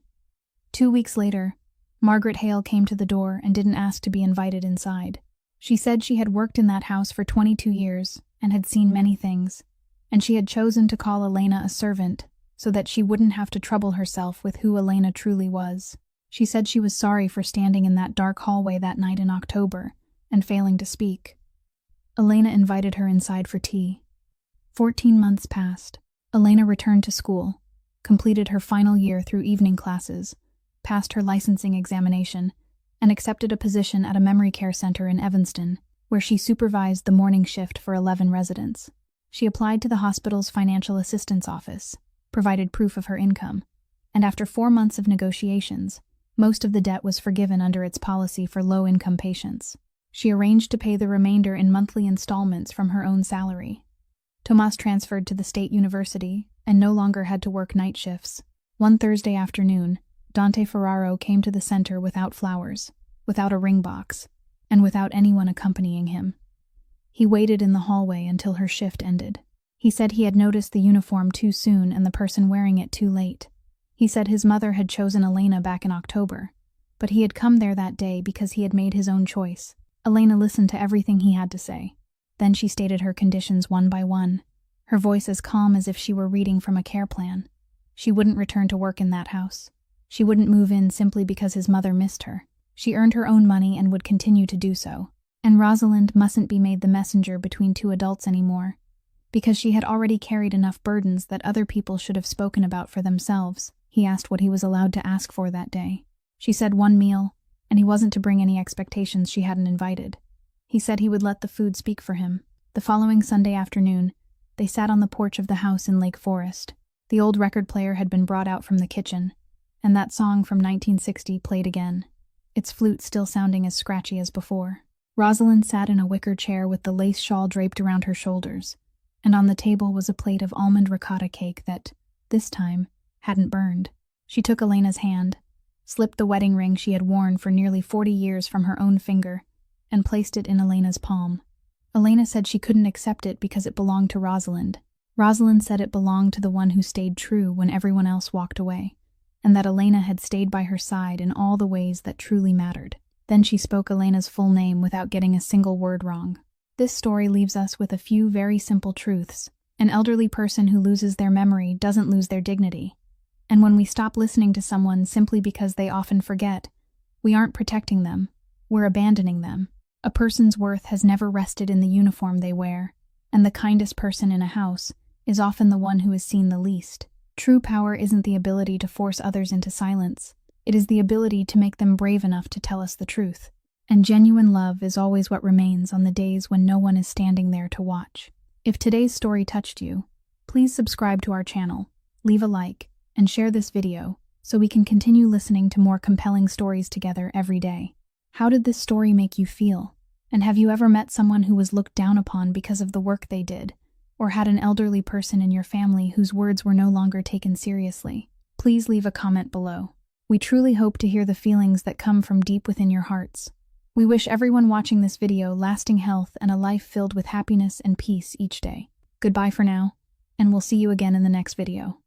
2 weeks later, Margaret Hale came to the door and didn't ask to be invited inside. She said she had worked in that house for 22 years and had seen many things, and she had chosen to call Elena a servant so that she wouldn't have to trouble herself with who Elena truly was. She said she was sorry for standing in that dark hallway that night in October and failing to speak. Elena invited her inside for tea. 14 months passed. Elena returned to school, completed her final year through evening classes, passed her licensing examination, and accepted a position at a memory care center in Evanston, where she supervised the morning shift for 11 residents. She applied to the hospital's financial assistance office, provided proof of her income, and after 4 months of negotiations, Most of the debt was forgiven under its policy for low-income patients. She arranged to pay the remainder in monthly installments from her own salary. Tomas transferred to the state university and no longer had to work night shifts. One Thursday afternoon, Dante Ferraro came to the center without flowers, without a ring box, and without anyone accompanying him. He waited in the hallway until her shift ended. He said he had noticed the uniform too soon and the person wearing it too late. He said his mother had chosen Elena back in October, but he had come there that day because he had made his own choice. Elena listened to everything he had to say. Then she stated her conditions one by one, her voice as calm as if she were reading from a care plan. She wouldn't return to work in that house. She wouldn't move in simply because his mother missed her. She earned her own money and would continue to do so. And Rosalind mustn't be made the messenger between two adults anymore, because she had already carried enough burdens that other people should have spoken about for themselves. He asked what he was allowed to ask for that day. She said one meal, and he wasn't to bring any expectations she hadn't invited. He said he would let the food speak for him. The following Sunday afternoon, they sat on the porch of the house in Lake Forest. The old record player had been brought out from the kitchen, and that song from 1960 played again, its flute still sounding as scratchy as before. Rosalind sat in a wicker chair with the lace shawl draped around her shoulders, and on the table was a plate of almond ricotta cake that, this time, hadn't burned. She took Elena's hand, slipped the wedding ring she had worn for nearly 40 years from her own finger, and placed it in Elena's palm. Elena said she couldn't accept it because it belonged to Rosalind. Rosalind said it belonged to the one who stayed true when everyone else walked away, and that Elena had stayed by her side in all the ways that truly mattered. Then she spoke Elena's full name without getting a single word wrong. This story leaves us with a few very simple truths. An elderly person who loses their memory doesn't lose their dignity. And when we stop listening to someone simply because they often forget, we aren't protecting them, we're abandoning them. A person's worth has never rested in the uniform they wear, and the kindest person in a house is often the one who is seen the least. True power isn't the ability to force others into silence. It is the ability to make them brave enough to tell us the truth. And genuine love is always what remains on the days when no one is standing there to watch. If today's story touched you, please subscribe to our channel, leave a like, and share this video so we can continue listening to more compelling stories together every day. How did this story make you feel? And have you ever met someone who was looked down upon because of the work they did, or had an elderly person in your family whose words were no longer taken seriously? Please leave a comment below. We truly hope to hear the feelings that come from deep within your hearts. We wish everyone watching this video lasting health and a life filled with happiness and peace each day. Goodbye for now, and we'll see you again in the next video.